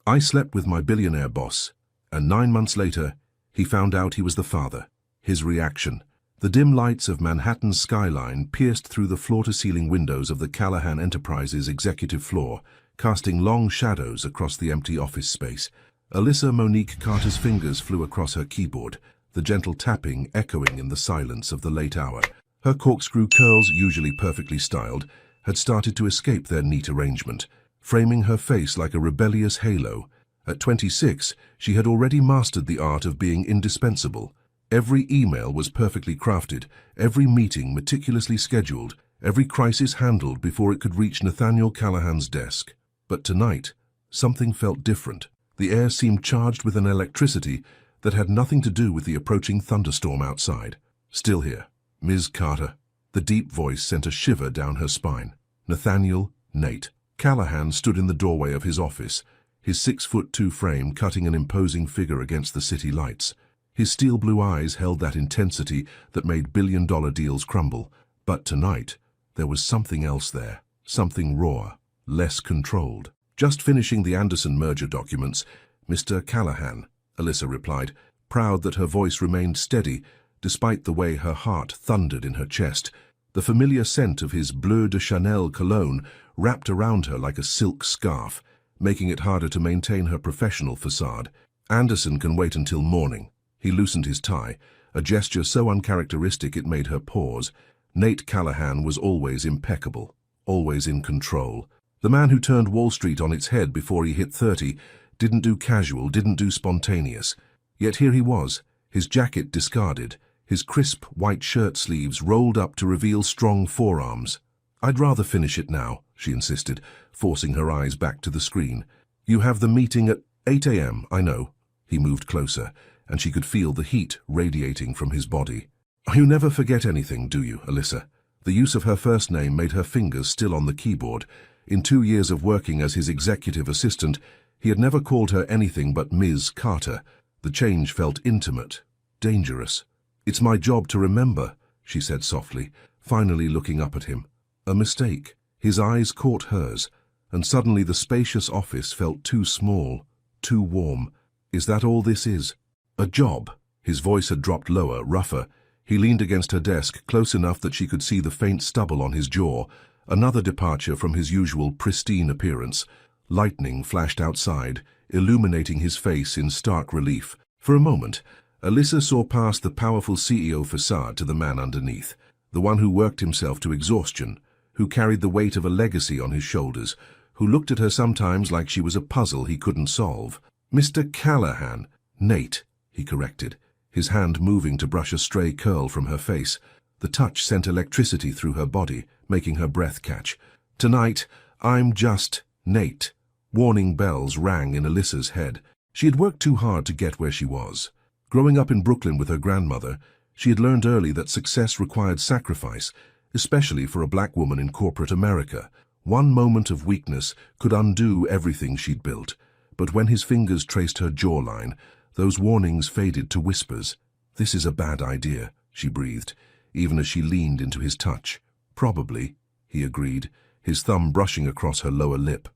I slept with my billionaire boss, and 9 months later, he found out he was the father. His reaction. The dim lights of Manhattan's skyline pierced through the floor-to-ceiling windows of the Callahan Enterprises executive floor, casting long shadows across the empty office space. Alyssa Monique Carter's fingers flew across her keyboard, the gentle tapping echoing in the silence of the late hour. Her corkscrew curls, usually perfectly styled, had started to escape their neat arrangement, framing her face like a rebellious halo. At 26, she had already mastered the art of being indispensable. Every email was perfectly crafted, every meeting meticulously scheduled, every crisis handled before it could reach Nathaniel Callahan's desk. But tonight, something felt different. The air seemed charged with an electricity that had nothing to do with the approaching thunderstorm outside. Still here, Ms. Carter. The deep voice sent a shiver down her spine. Nathaniel, Nate. Callahan stood in the doorway of his office, his 6'2" frame cutting an imposing figure against the city lights. His steel blue eyes held that intensity that made billion-dollar deals crumble. But tonight, there was something else there, something raw, less controlled. Just finishing the Anderson merger documents, Mr. Callahan, Alyssa replied, proud that her voice remained steady, despite the way her heart thundered in her chest. The familiar scent of his Bleu de Chanel cologne wrapped around her like a silk scarf, making it harder to maintain her professional facade. Anderson can wait until morning. He loosened his tie, a gesture so uncharacteristic it made her pause. Nate Callahan was always impeccable, always in control. The man who turned Wall Street on its head before he hit 30 didn't do casual, didn't do spontaneous. Yet here he was, his jacket discarded, his crisp white shirt sleeves rolled up to reveal strong forearms. "I'd rather finish it now," she insisted, forcing her eyes back to the screen. "You have the meeting at 8 a.m., I know." He moved closer, and she could feel the heat radiating from his body. "You never forget anything, do you, Alyssa?" The use of her first name made her fingers still on the keyboard. In 2 years of working as his executive assistant, he had never called her anything but Ms. Carter. The change felt intimate, dangerous. "It's my job to remember," she said softly, finally looking up at him. A mistake. His eyes caught hers, and suddenly the spacious office felt too small, too warm. "Is that all this is? A job?" His voice had dropped lower, rougher. He leaned against her desk, close enough that she could see the faint stubble on his jaw. Another departure from his usual pristine appearance. Lightning flashed outside, illuminating his face in stark relief. For a moment, Alyssa saw past the powerful CEO facade to the man underneath, the one who worked himself to exhaustion, who carried the weight of a legacy on his shoulders, who looked at her sometimes like she was a puzzle he couldn't solve. "Mr. Callahan." "Nate," he corrected, his hand moving to brush a stray curl from her face. The touch sent electricity through her body, making her breath catch. "Tonight, I'm just Nate." Warning bells rang in Alyssa's head. She had worked too hard to get where she was. Growing up in Brooklyn with her grandmother, she had learned early that success required sacrifice, especially for a black woman in corporate America. One moment of weakness could undo everything she'd built. But when his fingers traced her jawline, those warnings faded to whispers. "This is a bad idea," she breathed, even as she leaned into his touch. "Probably," he agreed, his thumb brushing across her lower lip.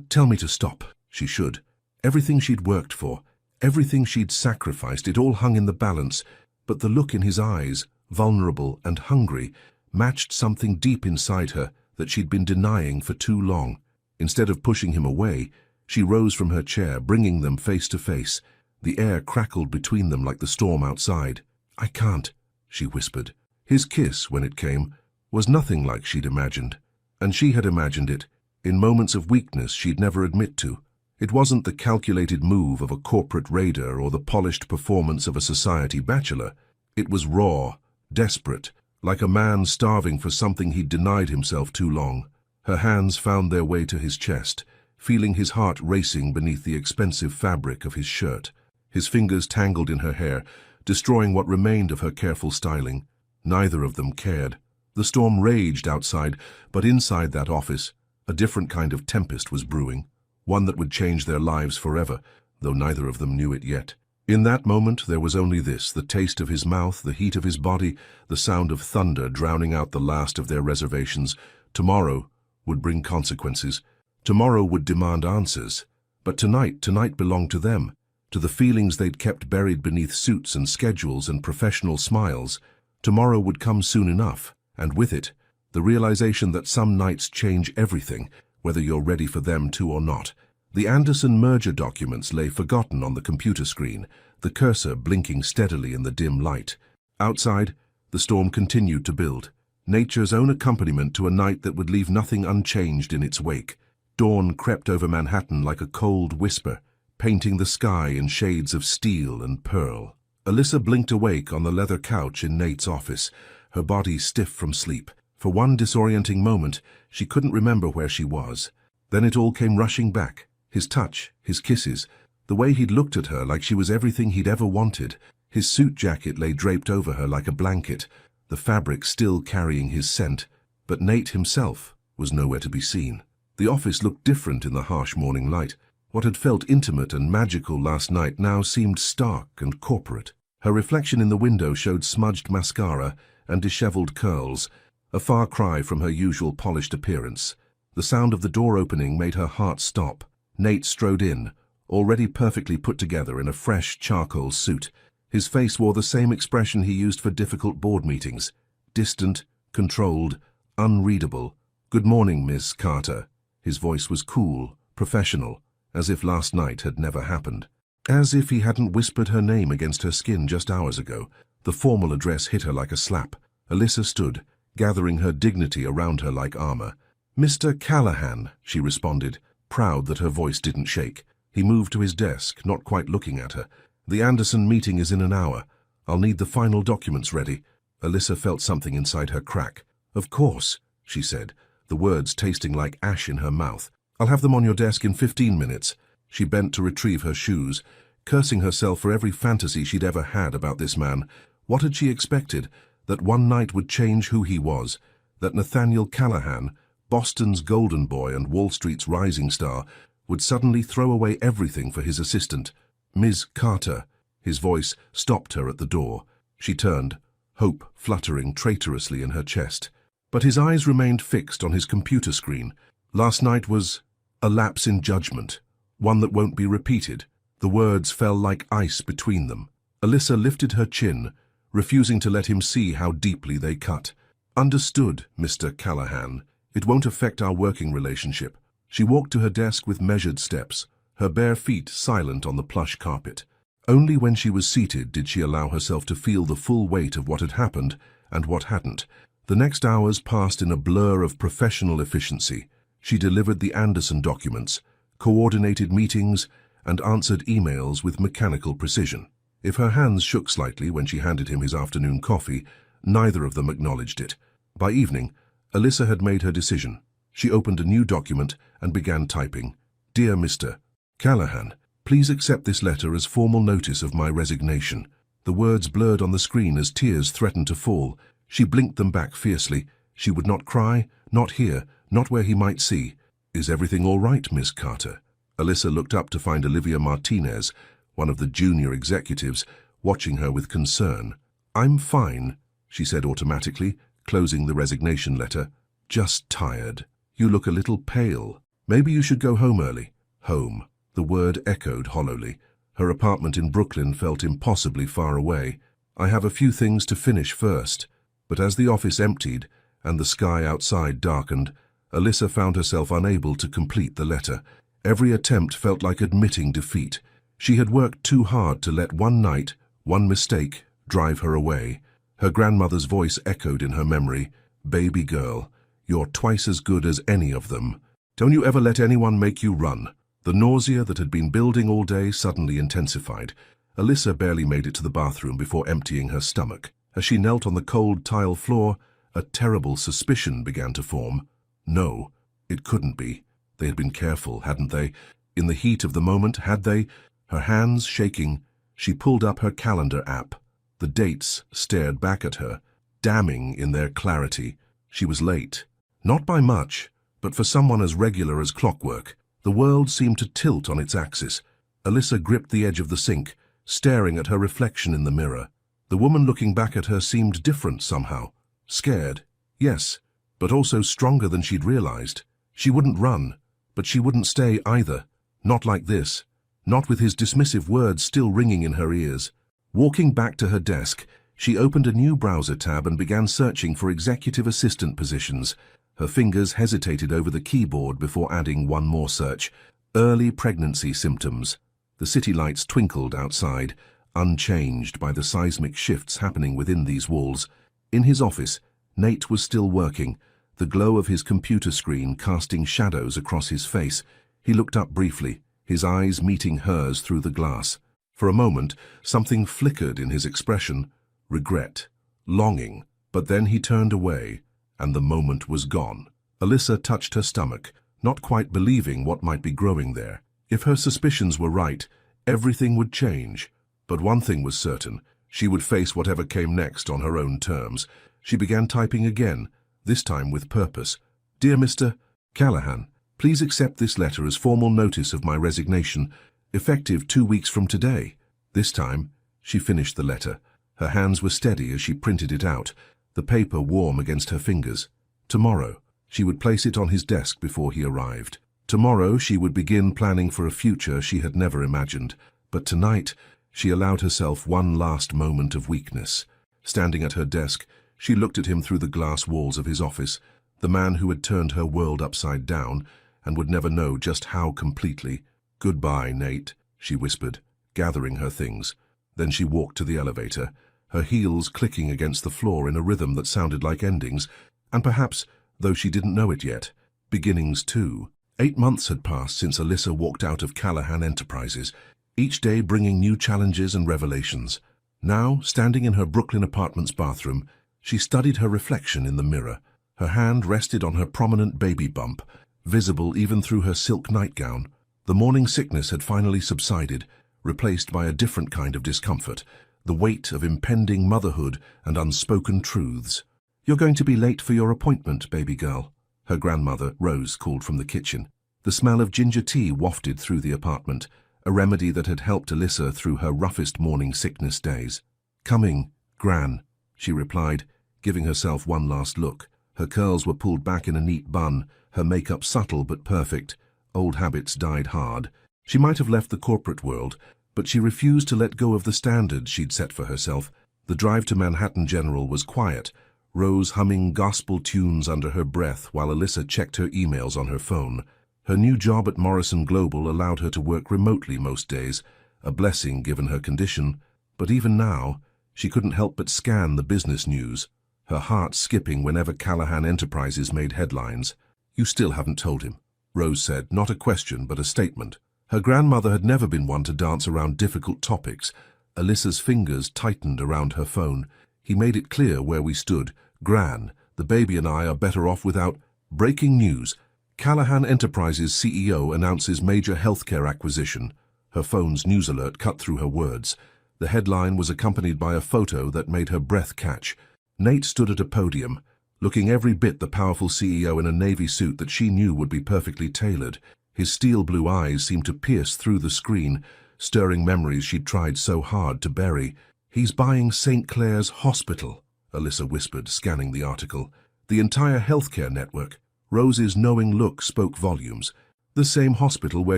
"Tell me to stop." She should. Everything she'd worked for, everything she'd sacrificed, it all hung in the balance. But the look in his eyes, vulnerable and hungry, matched something deep inside her that she'd been denying for too long. Instead of pushing him away, she rose from her chair, bringing them face to face. The air crackled between them like the storm outside. "I can't," she whispered. His kiss, when it came, was nothing like she'd imagined. And she had imagined it, in moments of weakness she'd never admit to. It wasn't the calculated move of a corporate raider or the polished performance of a society bachelor. It was raw, desperate, like a man starving for something he'd denied himself too long. Her hands found their way to his chest, feeling his heart racing beneath the expensive fabric of his shirt. His fingers tangled in her hair, destroying what remained of her careful styling. Neither of them cared. The storm raged outside, but inside that office, a different kind of tempest was brewing, one that would change their lives forever, though neither of them knew it yet. In that moment, there was only this, the taste of his mouth, the heat of his body, the sound of thunder drowning out the last of their reservations. Tomorrow would bring consequences. Tomorrow would demand answers. But tonight belonged to them, to the feelings they'd kept buried beneath suits and schedules and professional smiles. Tomorrow would come soon enough, and with it, the realization that some nights change everything, whether you're ready for them to or not. The Anderson merger documents lay forgotten on the computer screen, the cursor blinking steadily in the dim light. Outside, the storm continued to build, nature's own accompaniment to a night that would leave nothing unchanged in its wake. Dawn crept over Manhattan like a cold whisper, painting the sky in shades of steel and pearl. Alyssa blinked awake on the leather couch in Nate's office, her body stiff from sleep. For one disorienting moment, she couldn't remember where she was. Then it all came rushing back. His touch, his kisses, the way he'd looked at her like she was everything he'd ever wanted. His suit jacket lay draped over her like a blanket, the fabric still carrying his scent, but Nate himself was nowhere to be seen. The office looked different in the harsh morning light. What had felt intimate and magical last night now seemed stark and corporate. Her reflection in the window showed smudged mascara and disheveled curls, a far cry from her usual polished appearance. The sound of the door opening made her heart stop. Nate strode in, already perfectly put together in a fresh charcoal suit. His face wore the same expression he used for difficult board meetings. Distant, controlled, unreadable. "Good morning, Miss Carter." His voice was cool, professional, as if last night had never happened. As if he hadn't whispered her name against her skin just hours ago. The formal address hit her like a slap. Alyssa stood, gathering her dignity around her like armor. "Mr. Callahan," she responded, proud that her voice didn't shake. He moved to his desk, not quite looking at her. "The Anderson meeting is in an hour. I'll need the final documents ready." Alyssa felt something inside her crack. "Of course," she said, the words tasting like ash in her mouth. "I'll have them on your desk in 15 minutes. She bent to retrieve her shoes, cursing herself for every fantasy she'd ever had about this man. What had she expected? That one night would change who he was? That Nathaniel Callahan, Boston's golden boy and Wall Street's rising star, would suddenly throw away everything for his assistant? "Ms. Carter." His voice stopped her at the door. She turned, hope fluttering traitorously in her chest. But his eyes remained fixed on his computer screen. Last night was a lapse in judgment, one that won't be repeated. The words fell like ice between them. Alyssa lifted her chin, refusing to let him see how deeply they cut. "Understood, Mr. Callahan. It won't affect our working relationship." She walked to her desk with measured steps, her bare feet silent on the plush carpet. Only when she was seated did she allow herself to feel the full weight of what had happened and what hadn't. The next hours passed in a blur of professional efficiency. She delivered the Anderson documents, coordinated meetings, and answered emails with mechanical precision. If her hands shook slightly when she handed him his afternoon coffee, neither of them acknowledged it. By evening, Alyssa had made her decision. She opened a new document and began typing. "Dear Mr. Callahan, please accept this letter as formal notice of my resignation." The words blurred on the screen as tears threatened to fall. She blinked them back fiercely. She would not cry, not here, not where he might see. "Is everything all right, Miss Carter?" Alyssa looked up to find Olivia Martinez, one of the junior executives, watching her with concern. "I'm fine," she said automatically, closing the resignation letter. "Just tired. You look a little pale. Maybe you should go home early." Home. The word echoed hollowly. Her apartment in Brooklyn felt impossibly far away. "I have a few things to finish first." But as the office emptied and the sky outside darkened, Alyssa found herself unable to complete the letter. Every attempt felt like admitting defeat. She had worked too hard to let one night, one mistake, drive her away. Her grandmother's voice echoed in her memory. "Baby girl, you're twice as good as any of them. Don't you ever let anyone make you run." The nausea that had been building all day suddenly intensified. Alyssa barely made it to the bathroom before emptying her stomach. As she knelt on the cold tile floor, a terrible suspicion began to form. No, it couldn't be. They had been careful, hadn't they? In the heat of the moment, had they? Her hands shaking, she pulled up her calendar app. The dates stared back at her, damning in their clarity. She was late. Not by much, but for someone as regular as clockwork. The world seemed to tilt on its axis. Alyssa gripped the edge of the sink, staring at her reflection in the mirror. The woman looking back at her seemed different somehow. Scared, yes, but also stronger than she'd realized. She wouldn't run, but she wouldn't stay either. Not like this. Not with his dismissive words still ringing in her ears. Walking back to her desk, she opened a new browser tab and began searching for executive assistant positions. Her fingers hesitated over the keyboard before adding one more search. Early pregnancy symptoms. The city lights twinkled outside, unchanged by the seismic shifts happening within these walls. In his office, Nate was still working, the glow of his computer screen casting shadows across his face. He looked up briefly, his eyes meeting hers through the glass. For a moment, something flickered in his expression. Regret, longing, but then he turned away, and the moment was gone. Alyssa touched her stomach, not quite believing what might be growing there. If her suspicions were right, everything would change. But one thing was certain, she would face whatever came next on her own terms. She began typing again, this time with purpose. Dear Mr. Callahan, please accept this letter as formal notice of my resignation, effective 2 weeks from today. This time, she finished the letter. Her hands were steady as she printed it out, the paper warm against her fingers. Tomorrow, she would place it on his desk before he arrived. Tomorrow, she would begin planning for a future she had never imagined. But tonight, she allowed herself one last moment of weakness. Standing at her desk, she looked at him through the glass walls of his office, the man who had turned her world upside down and would never know just how completely. Goodbye, Nate, she whispered, gathering her things. Then she walked to the elevator, her heels clicking against the floor in a rhythm that sounded like endings, and perhaps, though she didn't know it yet, beginnings too. 8 months had passed since Alyssa walked out of Callahan Enterprises, each day bringing new challenges and revelations. Now, standing in her Brooklyn apartment's bathroom, she studied her reflection in the mirror. Her hand rested on her prominent baby bump, visible even through her silk nightgown. The morning sickness had finally subsided, replaced by a different kind of discomfort, the weight of impending motherhood and unspoken truths. You're going to be late for your appointment, baby girl, her grandmother, Rose, called from the kitchen. The smell of ginger tea wafted through the apartment, a remedy that had helped Alyssa through her roughest morning sickness days. Coming, Gran, she replied, giving herself one last look. Her curls were pulled back in a neat bun, her makeup subtle but perfect. Old habits died hard. She might have left the corporate world, but she refused to let go of the standards she'd set for herself. The drive to Manhattan General was quiet, Rose humming gospel tunes under her breath while Alyssa checked her emails on her phone. Her new job at Morrison Global allowed her to work remotely most days, a blessing given her condition. But even now, she couldn't help but scan the business news, her heart skipping whenever Callahan Enterprises made headlines. You still haven't told him, Rose said, not a question but a statement. Her grandmother had never been one to dance around difficult topics. Alyssa's fingers tightened around her phone. He made it clear where we stood. Gran, the baby and I are better off without. Breaking news. Callahan Enterprises CEO announces major healthcare acquisition. Her phone's news alert cut through her words. The headline was accompanied by a photo that made her breath catch. Nate stood at a podium, looking every bit the powerful CEO in a navy suit that she knew would be perfectly tailored. His steel blue eyes seemed to pierce through the screen, stirring memories she'd tried so hard to bury. He's buying St. Clair's Hospital, Alyssa whispered, scanning the article. The entire healthcare network. Rose's knowing look spoke volumes. The same hospital where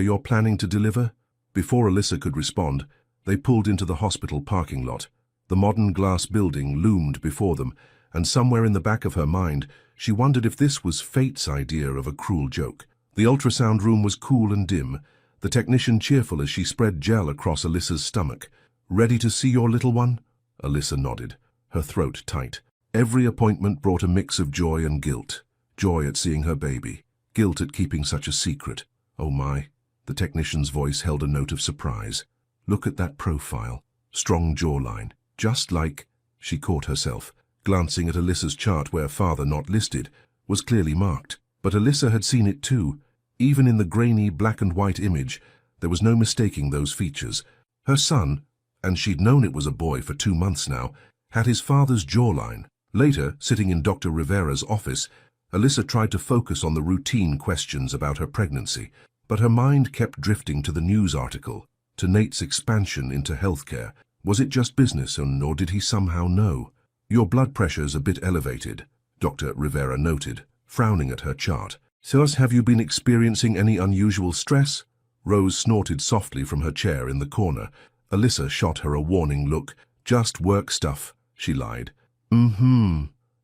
you're planning to deliver? Before Alyssa could respond, they pulled into the hospital parking lot. The modern glass building loomed before them, and somewhere in the back of her mind, she wondered if this was fate's idea of a cruel joke. The ultrasound room was cool and dim, the technician cheerful as she spread gel across Alyssa's stomach. Ready to see your little one? Alyssa nodded, her throat tight. Every appointment brought a mix of joy and guilt. Joy at seeing her baby, guilt at keeping such a secret. Oh my, the technician's voice held a note of surprise. Look at that profile, strong jawline, just like. She caught herself, glancing at Alyssa's chart where father not listed was clearly marked. But Alyssa had seen it too. Even in the grainy black and white image, there was no mistaking those features. Her son, and she'd known it was a boy for 2 months now, had his father's jawline. Later, sitting in Dr. Rivera's office, Alyssa tried to focus on the routine questions about her pregnancy, but her mind kept drifting to the news article, to Nate's expansion into healthcare. Was it just business, or did he somehow know? Your blood pressure's a bit elevated, Dr. Rivera noted, frowning at her chart. So have you been experiencing any unusual stress? Rose snorted softly from her chair in the corner. Alyssa shot her a warning look. "Just work stuff," she lied.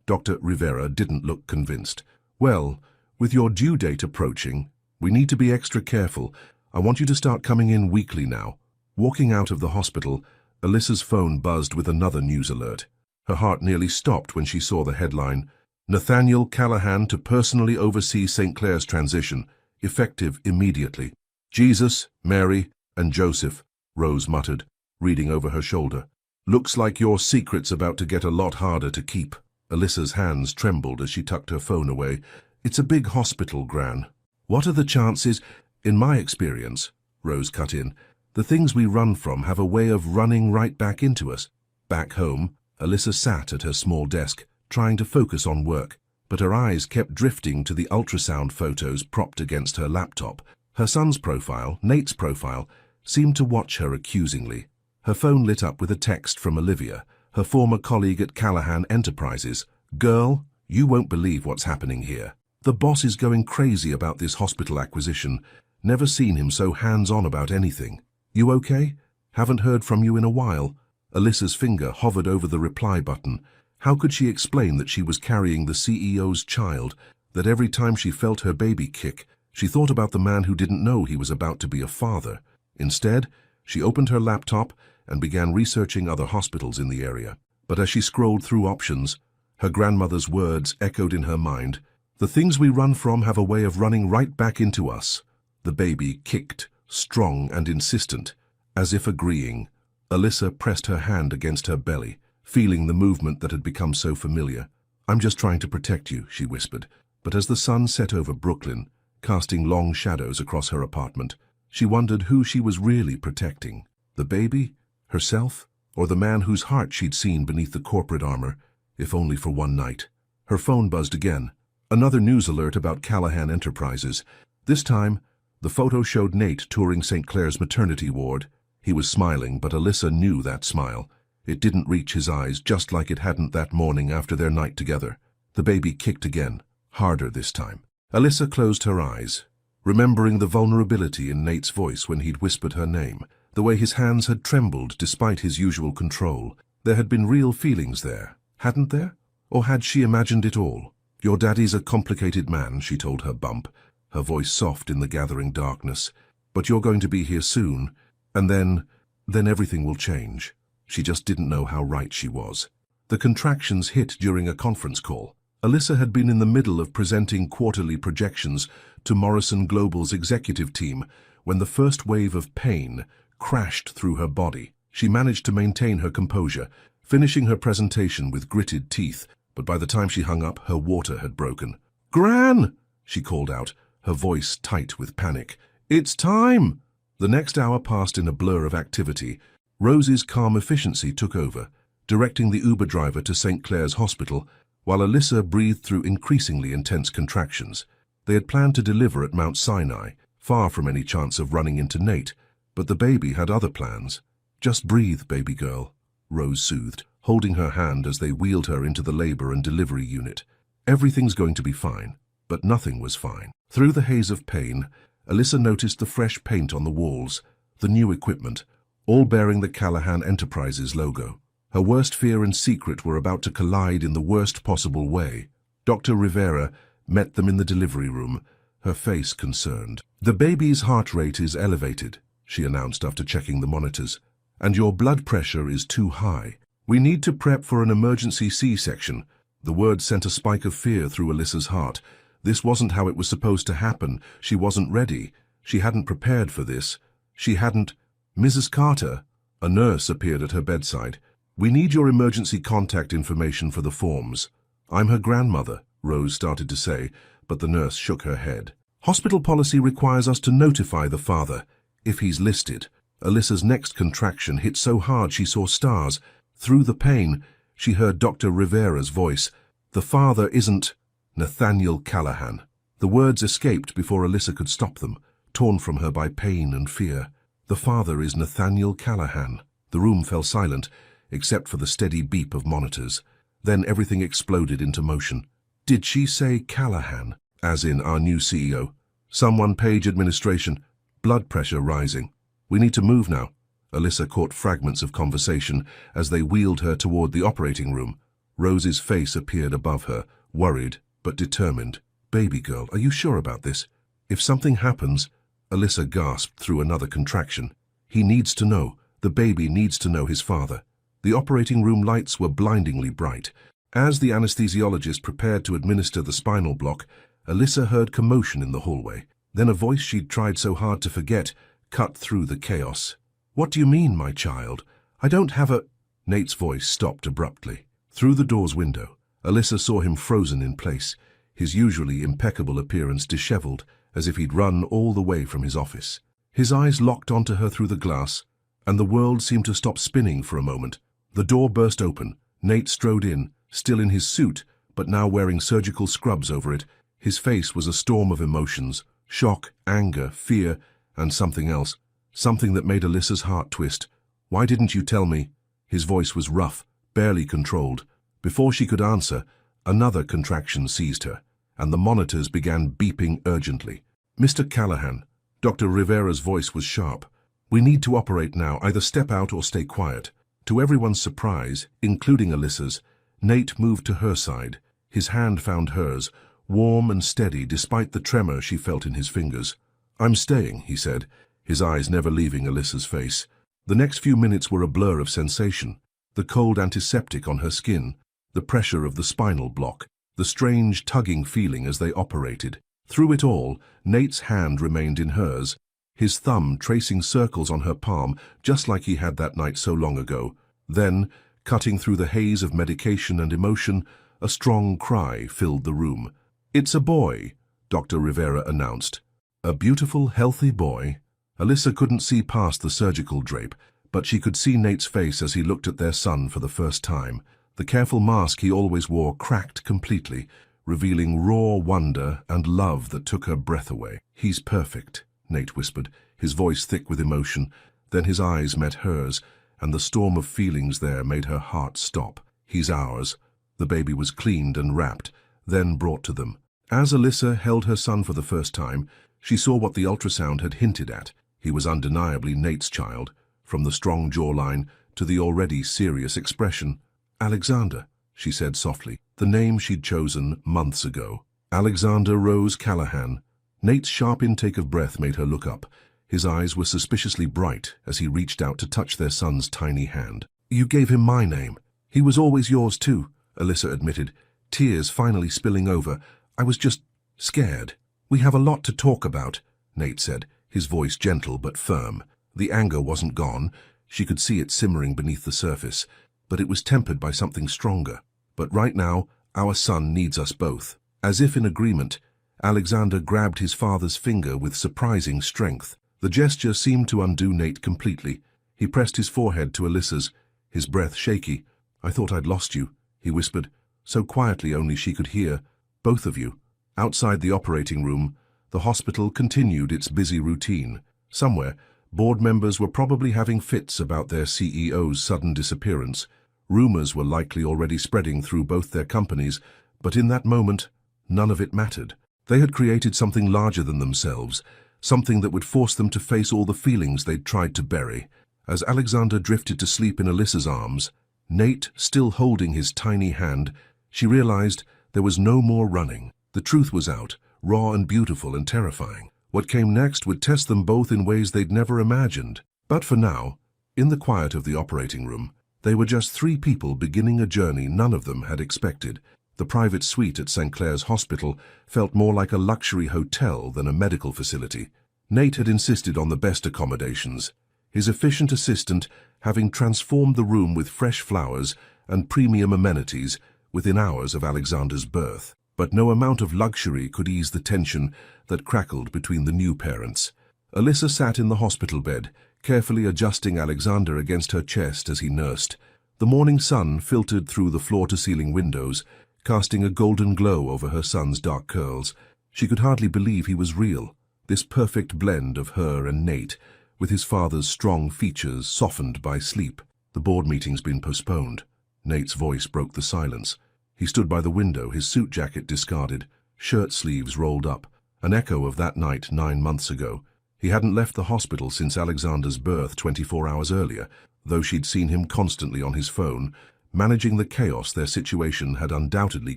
Dr. Rivera didn't look convinced. "Well, with your due date approaching, we need to be extra careful. I want you to start coming in weekly now." Walking out of the hospital, Alyssa's phone buzzed with another news alert. Her heart nearly stopped when she saw the headline, "Nathaniel Callahan to personally oversee St. Clair's transition, effective immediately." "Jesus, Mary, and Joseph," Rose muttered, reading over her shoulder. "Looks like your secret's about to get a lot harder to keep." Alyssa's hands trembled as she tucked her phone away. "It's a big hospital, Gran." "What are the chances?" "In my experience," Rose cut in, "the things we run from have a way of running right back into us." Back home, Alyssa sat at her small desk, trying to focus on work, but her eyes kept drifting to the ultrasound photos propped against her laptop. Her son's profile, Nate's profile, seemed to watch her accusingly. Her phone lit up with a text from Olivia, her former colleague at Callahan Enterprises. "Girl, you won't believe what's happening here. The boss is going crazy about this hospital acquisition. Never seen him so hands-on about anything. You okay? Haven't heard from you in a while." Alyssa's finger hovered over the reply button. How could she explain that she was carrying the CEO's child, that every time she felt her baby kick, she thought about the man who didn't know he was about to be a father? Instead, she opened her laptop and began researching other hospitals in the area. But as she scrolled through options, her grandmother's words echoed in her mind. "The things we run from have a way of running right back into us." The baby kicked, strong and insistent, as if agreeing. Alyssa pressed her hand against her belly, feeling the movement that had become so familiar. "I'm just trying to protect you," she whispered. But as the sun set over Brooklyn, casting long shadows across her apartment, she wondered who she was really protecting. The baby? Herself? Or the man whose heart she'd seen beneath the corporate armor, if only for one night? Her phone buzzed again. Another news alert about Callahan Enterprises. This time, the photo showed Nate touring St. Clair's maternity ward. He was smiling, but Alyssa knew that smile. It didn't reach his eyes, just like it hadn't that morning after their night together. The baby kicked again, harder this time. Alyssa closed her eyes, remembering the vulnerability in Nate's voice when he'd whispered her name, the way his hands had trembled despite his usual control. There had been real feelings there, hadn't there? Or had she imagined it all? "Your daddy's a complicated man," she told her bump, her voice soft in the gathering darkness. "But you're going to be here soon, and then everything will change." She just didn't know how right she was. The contractions hit during a conference call. Alyssa had been in the middle of presenting quarterly projections to Morrison Global's executive team when the first wave of pain crashed through her body. She managed to maintain her composure, finishing her presentation with gritted teeth, but by the time she hung up, her water had broken. "Gran!" she called out, her voice tight with panic. "It's time!" The next hour passed in a blur of activity. Rose's calm efficiency took over, directing the Uber driver to St. Clair's Hospital, while Alyssa breathed through increasingly intense contractions. They had planned to deliver at Mount Sinai, far from any chance of running into Nate, but the baby had other plans. "Just breathe, baby girl," Rose soothed, holding her hand as they wheeled her into the labor and delivery unit. "Everything's going to be fine." But nothing was fine. Through the haze of pain, Alyssa noticed the fresh paint on the walls, the new equipment, all bearing the Callahan Enterprises logo. Her worst fear and secret were about to collide in the worst possible way. Dr. Rivera met them in the delivery room, her face concerned. "The baby's heart rate is elevated," she announced after checking the monitors, "and your blood pressure is too high. We need to prep for an emergency C-section." The word sent a spike of fear through Alyssa's heart. This wasn't how it was supposed to happen. She wasn't ready. She hadn't prepared for this. She hadn't... "Mrs. Carter," a nurse appeared at her bedside. "We need your emergency contact information for the forms." "I'm her grandmother," Rose started to say, but the nurse shook her head. "Hospital policy requires us to notify the father, if he's listed." Alyssa's next contraction hit so hard she saw stars. Through the pain, she heard Dr. Rivera's voice. "The father isn't Nathaniel Callahan." The words escaped before Alyssa could stop them, torn from her by pain and fear. "The father is Nathaniel Callahan." The room fell silent, except for the steady beep of monitors. Then everything exploded into motion. "Did she say Callahan?" "As in our new CEO?" "Someone page administration." blood pressure rising. "We need to move now." Alyssa caught fragments of conversation as they wheeled her toward the operating room. Rose's face appeared above her, worried but determined. "Baby girl, are you sure about this? If something happens—" Alyssa gasped through another contraction. "He needs to know. The baby needs to know his father." The operating room lights were blindingly bright. As the anesthesiologist prepared to administer the spinal block, Alyssa heard commotion in the hallway. Then a voice she'd tried so hard to forget cut through the chaos. "What do you mean, my child? I don't have a—" Nate's voice stopped abruptly. Through the door's window, Alyssa saw him frozen in place, his usually impeccable appearance disheveled, as if he'd run all the way from his office. His eyes locked onto her through the glass, and the world seemed to stop spinning for a moment. The door burst open. Nate strode in, still in his suit, but now wearing surgical scrubs over it. His face was a storm of emotions: shock, anger, fear, and something else. Something that made Alyssa's heart twist. "Why didn't you tell me?" His voice was rough, barely controlled. Before she could answer, another contraction seized her, and the monitors began beeping urgently. "Mr. Callahan," Dr. Rivera's voice was sharp. "We need to operate now. Either step out or stay quiet." To everyone's surprise, including Alyssa's, Nate moved to her side. His hand found hers, warm and steady despite the tremor she felt in his fingers. "I'm staying," he said, his eyes never leaving Alyssa's face. The next few minutes were a blur of sensation. The cold antiseptic on her skin, the pressure of the spinal block, the strange tugging feeling as they operated. Through it all, Nate's hand remained in hers, his thumb tracing circles on her palm just like he had that night so long ago. Then, cutting through the haze of medication and emotion, a strong cry filled the room. "It's a boy," Dr. Rivera announced. "A beautiful, healthy boy." Alyssa couldn't see past the surgical drape, but she could see Nate's face as he looked at their son for the first time. The careful mask he always wore cracked completely, revealing raw wonder and love that took her breath away. "He's perfect," Nate whispered, his voice thick with emotion. Then his eyes met hers, and the storm of feelings there made her heart stop. "He's ours." The baby was cleaned and wrapped, then brought to them. As Alyssa held her son for the first time, she saw what the ultrasound had hinted at. He was undeniably Nate's child, from the strong jawline to the already serious expression. "Alexander," she said softly, the name she'd chosen months ago. Alexander Rose Callahan. Nate's sharp intake of breath made her look up. His eyes were suspiciously bright as he reached out to touch their son's tiny hand. "You gave him my name." "He was always yours too," Alyssa admitted, tears finally spilling over. "I was just scared." "We have a lot to talk about," Nate said, his voice gentle but firm. The anger wasn't gone. She could see it simmering beneath the surface, but it was tempered by something stronger. "But right now, our son needs us both." As if in agreement, Alexander grabbed his father's finger with surprising strength. The gesture seemed to undo Nate completely. He pressed his forehead to Alyssa's, his breath shaky. "I thought I'd lost you," he whispered, so quietly only she could hear. "Both of you." Outside the operating room, the hospital continued its busy routine. Somewhere, board members were probably having fits about their CEO's sudden disappearance. Rumors were likely already spreading through both their companies, but in that moment, none of it mattered. They had created something larger than themselves, something that would force them to face all the feelings they'd tried to bury. As Alexander drifted to sleep in Alyssa's arms, Nate still holding his tiny hand, she realized there was no more running. The truth was out, raw and beautiful and terrifying. What came next would test them both in ways they'd never imagined. But for now, in the quiet of the operating room, they were just three people beginning a journey none of them had expected. The private suite at St. Clair's Hospital felt more like a luxury hotel than a medical facility. Nate had insisted on the best accommodations, his efficient assistant having transformed the room with fresh flowers and premium amenities within hours of Alexander's birth. But no amount of luxury could ease the tension that crackled between the new parents. Alyssa sat in the hospital bed, carefully adjusting Alexander against her chest as he nursed. The morning sun filtered through the floor-to-ceiling windows, casting a golden glow over her son's dark curls. She could hardly believe he was real, this perfect blend of her and Nate, with his father's strong features softened by sleep. "The board meeting's been postponed." Nate's voice broke the silence. He stood by the window, his suit jacket discarded, shirt sleeves rolled up, an echo of that night 9 months ago. He hadn't left the hospital since Alexander's birth 24 hours earlier, though she'd seen him constantly on his phone, managing the chaos their situation had undoubtedly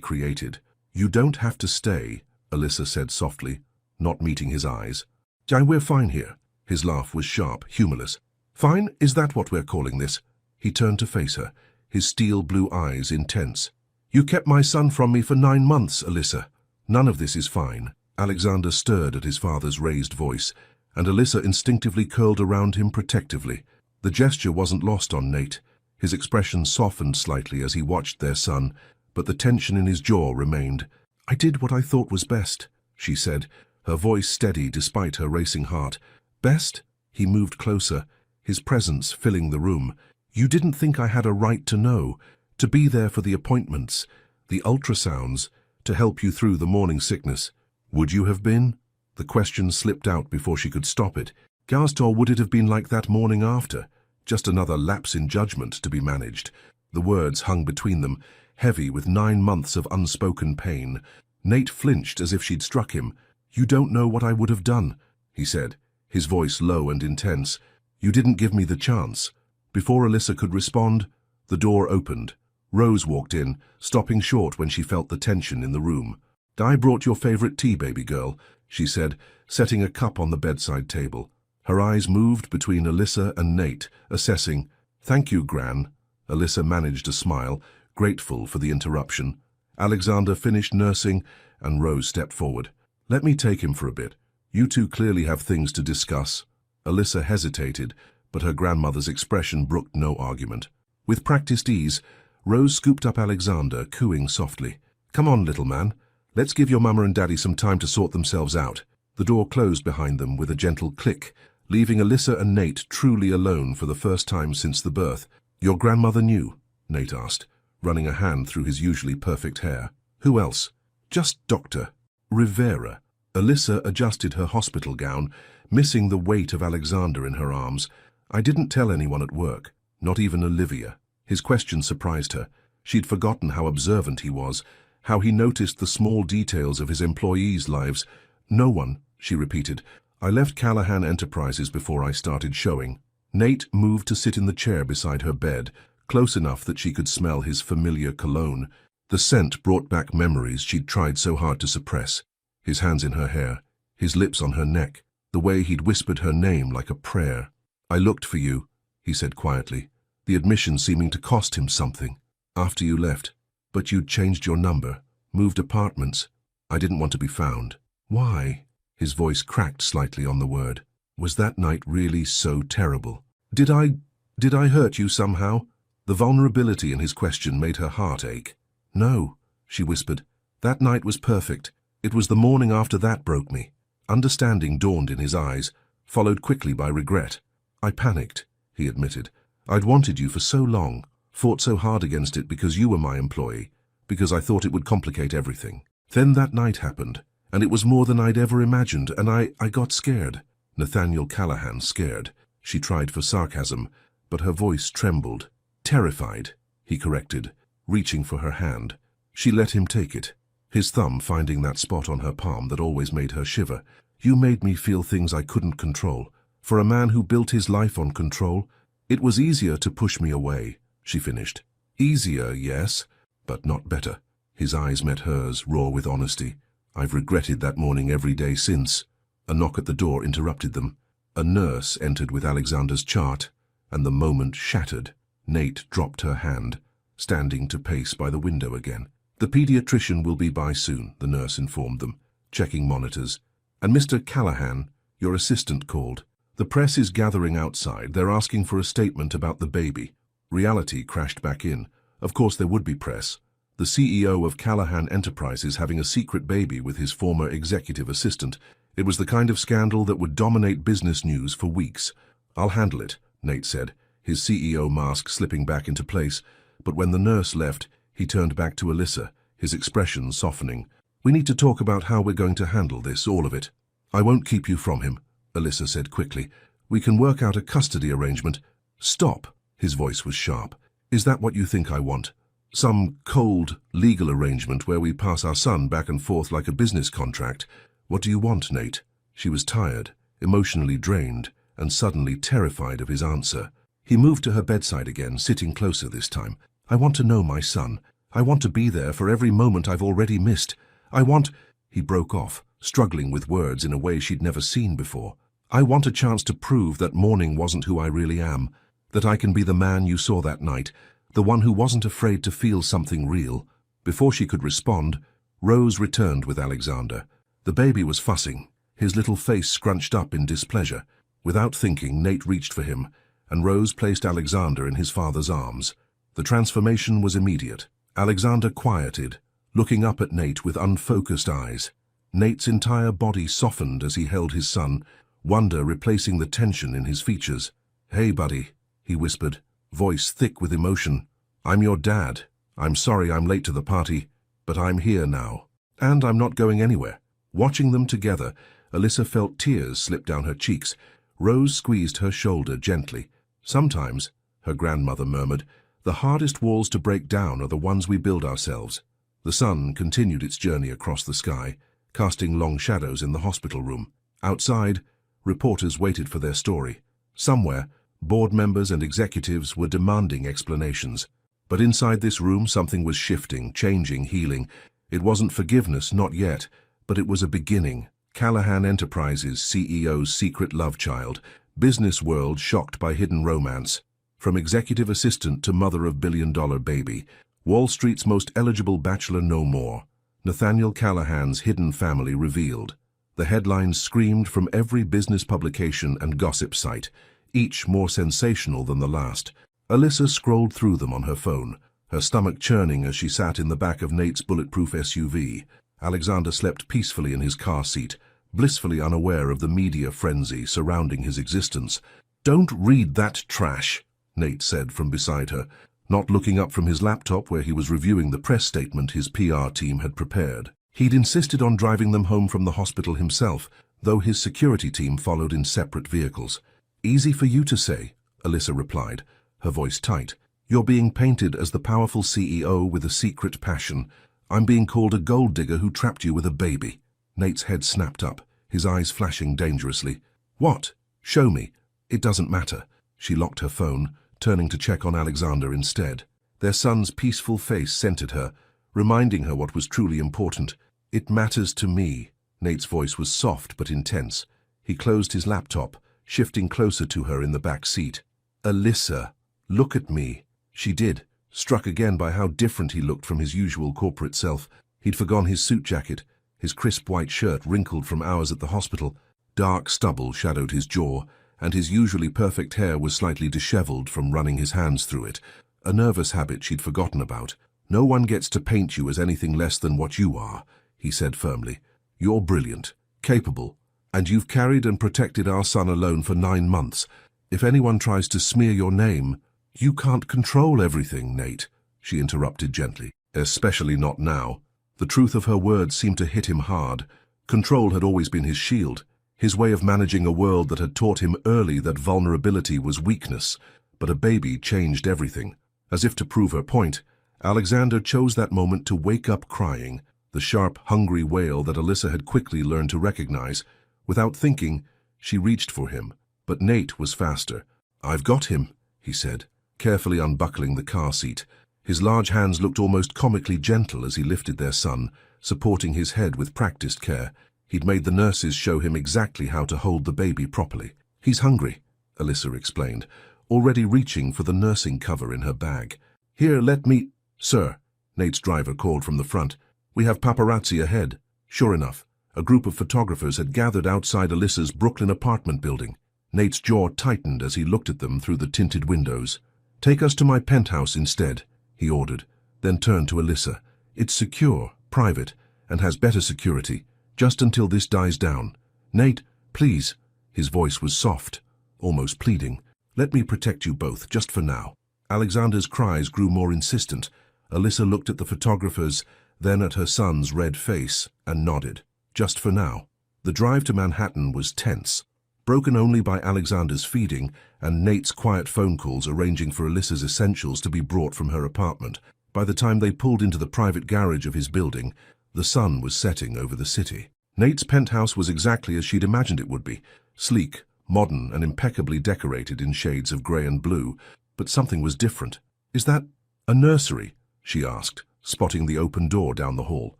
created. "You don't have to stay," Alyssa said softly, not meeting his eyes. "We're fine here." His laugh was sharp, humorless. "Fine? Is that what we're calling this?" He turned to face her, his steel blue eyes intense. "You kept my son from me for 9 months, Alyssa. None of this is fine." Alexander stirred at his father's raised voice, and Alyssa instinctively curled around him protectively. The gesture wasn't lost on Nate. His expression softened slightly as he watched their son, but the tension in his jaw remained. "I did what I thought was best," she said, her voice steady despite her racing heart. "Best?" He moved closer, his presence filling the room. "You didn't think I had a right to know, to be there for the appointments, the ultrasounds, to help you through the morning sickness. Would you have been?" The question slipped out before she could stop it. "Gastor, would it have been like that morning after? Just another lapse in judgment to be managed?" The words hung between them, heavy with 9 months of unspoken pain. Nate flinched as if she'd struck him. "You don't know what I would have done," he said, his voice low and intense. "You didn't give me the chance." Before Alyssa could respond, the door opened. Rose walked in, stopping short when she felt the tension in the room. "I brought your favorite tea, baby girl," she said, setting a cup on the bedside table. Her eyes moved between Alyssa and Nate, assessing. "Thank you, Gran." Alyssa managed a smile, grateful for the interruption. Alexander finished nursing, and Rose stepped forward. "Let me take him for a bit. You two clearly have things to discuss." Alyssa hesitated, but her grandmother's expression brooked no argument. With practiced ease, Rose scooped up Alexander, cooing softly. "Come on, little man. Let's give your mama and daddy some time to sort themselves out." The door closed behind them with a gentle click, leaving Alyssa and Nate truly alone for the first time since the birth. "Your grandmother knew?" Nate asked, running a hand through his usually perfect hair. "Who else?" "Just Dr. Rivera." Alyssa adjusted her hospital gown, missing the weight of Alexander in her arms. "I didn't tell anyone at work, not even Olivia." His question surprised her. She'd forgotten how observant he was, how he noticed the small details of his employees' lives. "No one," she repeated. "I left Callahan Enterprises before I started showing." Nate moved to sit in the chair beside her bed, close enough that she could smell his familiar cologne. The scent brought back memories she'd tried so hard to suppress. His hands in her hair, his lips on her neck, the way he'd whispered her name like a prayer. "I looked for you," he said quietly, the admission seeming to cost him something. "After you left. But you'd changed your number, moved apartments. I didn't want to be found." "Why?" His voice cracked slightly on the word. "Was that night really so terrible? Did I hurt you somehow?" The vulnerability in his question made her heart ache. "No," she whispered. "That night was perfect. It was the morning after that broke me." Understanding dawned in his eyes, followed quickly by regret. "I panicked," he admitted. "I'd wanted you for so long, fought so hard against it because you were my employee, because I thought it would complicate everything. Then that night happened, and it was more than I'd ever imagined, and I got scared." Nathaniel Callahan scared. She tried for sarcasm, but her voice trembled. "Terrified," he corrected, reaching for her hand. She let him take it, his thumb finding that spot on her palm that always made her shiver. "You made me feel things I couldn't control. For a man who built his life on control, it was easier to push me away," she finished. "Easier, yes, but not better." His eyes met hers, raw with honesty. "I've regretted that morning every day since." A knock at the door interrupted them. A nurse entered with Alexander's chart, and the moment shattered. Nate dropped her hand, standing to pace by the window again. "The pediatrician will be by soon," the nurse informed them, checking monitors. "And Mr. Callahan, your assistant, called. The press is gathering outside. They're asking for a statement about the baby." Reality crashed back in. Of course there would be press. The CEO of Callahan Enterprises having a secret baby with his former executive assistant. It was the kind of scandal that would dominate business news for weeks. "I'll handle it," Nate said, his CEO mask slipping back into place. But when the nurse left, he turned back to Alyssa, his expression softening. "We need to talk about how we're going to handle this, all of it." "I won't keep you from him," Alyssa said quickly. "We can work out a custody arrangement." "Stop," his voice was sharp. "Is that what you think I want? Some cold, legal arrangement where we pass our son back and forth like a business contract? What do you want, Nate?" She was tired, emotionally drained and suddenly terrified of his answer. He moved to her bedside again, sitting closer this time. "I want to know my son. I want to be there for every moment I've already missed. I want—" He broke off, struggling with words in a way she'd never seen before. "I want a chance to prove that mourning wasn't who I really am, that I can be the man you saw that night, the one who wasn't afraid to feel something real." Before she could respond, Rose returned with Alexander. The baby was fussing, his little face scrunched up in displeasure. Without thinking, Nate reached for him, and Rose placed Alexander in his father's arms. The transformation was immediate. Alexander quieted, looking up at Nate with unfocused eyes. Nate's entire body softened as he held his son, wonder replacing the tension in his features. "Hey, buddy," he whispered, voice thick with emotion. "I'm your dad. I'm sorry I'm late to the party, but I'm here now. And I'm not going anywhere." Watching them together, Alyssa felt tears slip down her cheeks. Rose squeezed her shoulder gently. "Sometimes," her grandmother murmured, "the hardest walls to break down are the ones we build ourselves." The sun continued its journey across the sky, casting long shadows in the hospital room. Outside, reporters waited for their story. Somewhere, board members and executives were demanding explanations. But inside this room, something was shifting, changing, healing. It wasn't forgiveness, not yet, but it was a beginning. Callahan Enterprises CEO's secret love child, business world shocked by hidden romance. From executive assistant to mother of billion-dollar baby, Wall Street's most eligible bachelor no more. Nathaniel Callahan's hidden family revealed. The headlines screamed from every business publication and gossip site, each more sensational than the last. Alyssa scrolled through them on her phone, her stomach churning as she sat in the back of Nate's bulletproof SUV. Alexander slept peacefully in his car seat, blissfully unaware of the media frenzy surrounding his existence. "Don't read that trash," Nate said from beside her, not looking up from his laptop where he was reviewing the press statement his PR team had prepared. He'd insisted on driving them home from the hospital himself, though his security team followed in separate vehicles. "Easy for you to say," Alyssa replied, her voice tight. "You're being painted as the powerful CEO with a secret passion. I'm being called a gold digger who trapped you with a baby." Nate's head snapped up, his eyes flashing dangerously. "What? Show me." "It doesn't matter." She locked her phone, turning to check on Alexander instead. Their son's peaceful face centered her, reminding her what was truly important. "It matters to me." Nate's voice was soft but intense. He closed his laptop, shifting closer to her in the back seat. "Alyssa, look at me." She did, struck again by how different he looked from his usual corporate self. He'd forgone his suit jacket, his crisp white shirt wrinkled from hours at the hospital. Dark stubble shadowed his jaw, and his usually perfect hair was slightly disheveled from running his hands through it, a nervous habit she'd forgotten about. "No one gets to paint you as anything less than what you are," he said firmly. "You're brilliant, capable, and you've carried and protected our son alone for 9 months. If anyone tries to smear your name—" "You can't control everything, Nate," she interrupted gently. "Especially not now." The truth of her words seemed to hit him hard. Control had always been his shield, his way of managing a world that had taught him early that vulnerability was weakness. But a baby changed everything. As if to prove her point, Alexander chose that moment to wake up crying, the sharp, hungry wail that Alyssa had quickly learned to recognize. Without thinking, she reached for him, but Nate was faster. "I've got him," he said, carefully unbuckling the car seat. His large hands looked almost comically gentle as he lifted their son, supporting his head with practiced care. He'd made the nurses show him exactly how to hold the baby properly. "He's hungry," Alyssa explained, already reaching for the nursing cover in her bag. "Here, let me—" "Sir," Nate's driver called from the front, "we have paparazzi ahead." Sure enough, a group of photographers had gathered outside Alyssa's Brooklyn apartment building. Nate's jaw tightened as he looked at them through the tinted windows. "Take us to my penthouse instead," he ordered, then turned to Alyssa. "It's secure, private, and has better security, just until this dies down. Nate, please." His voice was soft, almost pleading. "Let me protect you both, just for now." Alexander's cries grew more insistent. Alyssa looked at the photographers, then at her son's red face, and nodded. Just for now. The drive to Manhattan was tense, broken only by Alexander's feeding and Nate's quiet phone calls arranging for Alyssa's essentials to be brought from her apartment. By the time they pulled into the private garage of his building, the sun was setting over the city. Nate's penthouse was exactly as she'd imagined it would be. sleek, modern, and impeccably decorated in shades of grey and blue, but something was different. "Is that a nursery?" she asked, spotting the open door down the hall.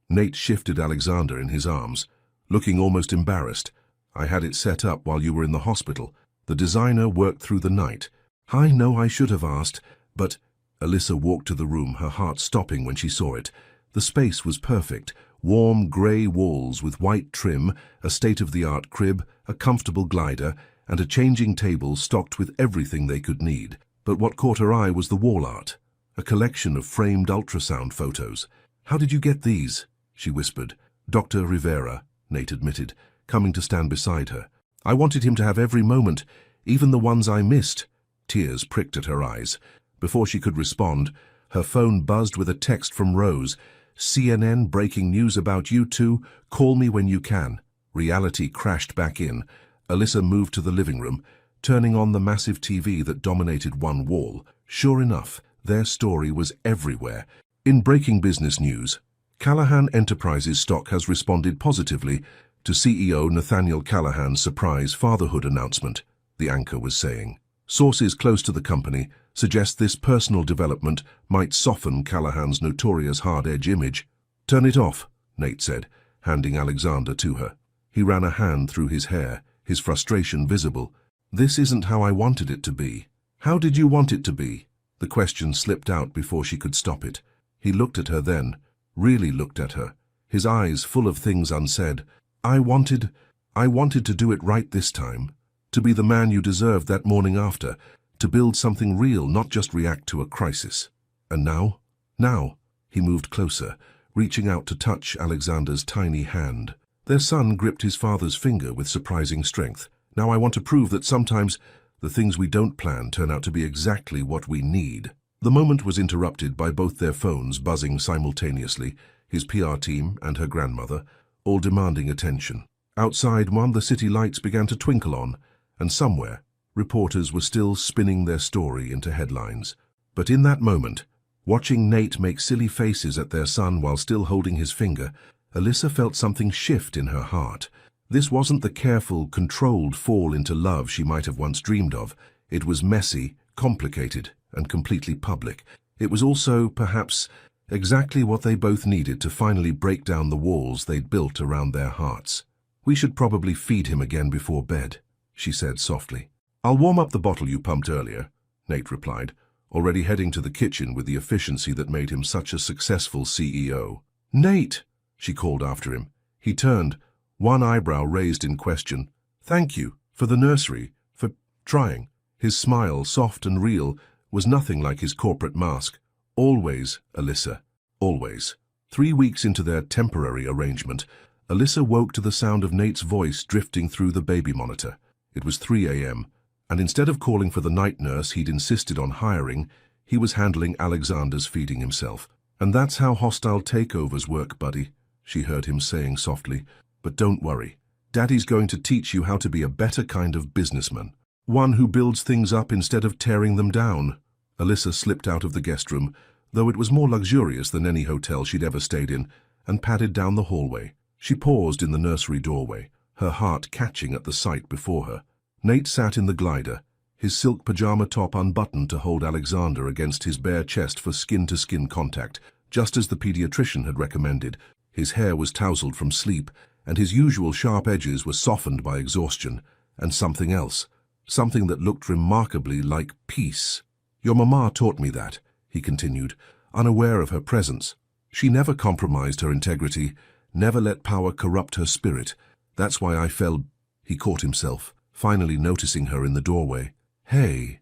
Nate shifted Alexander in his arms, looking almost embarrassed. "I had it set up while you were in the hospital. The designer worked through the night." "I know I should have asked, but—" Alyssa walked to the room, her heart stopping when she saw it. The space was perfect. Warm grey walls with white trim, a state-of-the-art crib, a comfortable glider, and a changing table stocked with everything they could need. But what caught her eye was the wall art, a collection of framed ultrasound photos. "How did you get these?" she whispered. "Dr. Rivera," Nate admitted, coming to stand beside her. "I wanted him to have every moment, even the ones I missed." Tears pricked at her eyes. Before she could respond, her phone buzzed with a text from Rose. "CNN breaking news about you two. Call me when you can." Reality crashed back in. Alyssa moved to the living room, turning on the massive TV that dominated one wall. Sure enough, their story was everywhere. In breaking business news, Callahan Enterprises stock has responded positively to CEO Nathaniel Callahan's surprise fatherhood announcement, the anchor was saying. Sources close to the company suggest this personal development might soften Callahan's notorious hard-edge image. "Turn it off," Nate said, handing Alexander to her. He ran a hand through his hair, his frustration visible. "This isn't how I wanted it to be." "How did you want it to be?" The question slipped out before she could stop it. He looked at her then, really looked at her, his eyes full of things unsaid. I wanted to do it right this time. To be the man you deserved that morning after. To build something real, not just react to a crisis." "And now?" "Now." He moved closer, reaching out to touch Alexander's tiny hand. Their son gripped his father's finger with surprising strength. "Now I want to prove that sometimes the things we don't plan turn out to be exactly what we need." The moment was interrupted by both their phones buzzing simultaneously, his PR team and her grandmother, all demanding attention. Outside one, the city lights began to twinkle on, and somewhere, reporters were still spinning their story into headlines. But in that moment, watching Nate make silly faces at their son while still holding his finger, Alyssa felt something shift in her heart. This wasn't the careful, controlled fall into love she might have once dreamed of. It was messy, complicated, and completely public. It was also, perhaps, exactly what they both needed to finally break down the walls they'd built around their hearts. "We should probably feed him again before bed," she said softly. "I'll warm up the bottle you pumped earlier," Nate replied, already heading to the kitchen with the efficiency that made him such a successful CEO. "Nate!" she called after him. He turned, one eyebrow raised in question. "Thank you, for the nursery, for trying." His smile, soft and real, was nothing like his corporate mask. "Always, Alyssa, always." 3 weeks into their temporary arrangement, Alyssa woke to the sound of Nate's voice drifting through the baby monitor. It was 3 a.m., and instead of calling for the night nurse he'd insisted on hiring, he was handling Alexander's feeding himself. "And that's how hostile takeovers work, buddy," she heard him saying softly. "But don't worry. Daddy's going to teach you how to be a better kind of businessman. One who builds things up instead of tearing them down." Alyssa slipped out of the guest room, though it was more luxurious than any hotel she'd ever stayed in, and padded down the hallway. She paused in the nursery doorway, her heart catching at the sight before her. Nate sat in the glider, his silk pajama top unbuttoned to hold Alexander against his bare chest for skin-to-skin contact, just as the pediatrician had recommended. His hair was tousled from sleep, and his usual sharp edges were softened by exhaustion, and something else, something that looked remarkably like peace. "Your mama taught me that," he continued, unaware of her presence. "She never compromised her integrity, never let power corrupt her spirit. That's why I fell—" He caught himself, finally noticing her in the doorway. Hey,"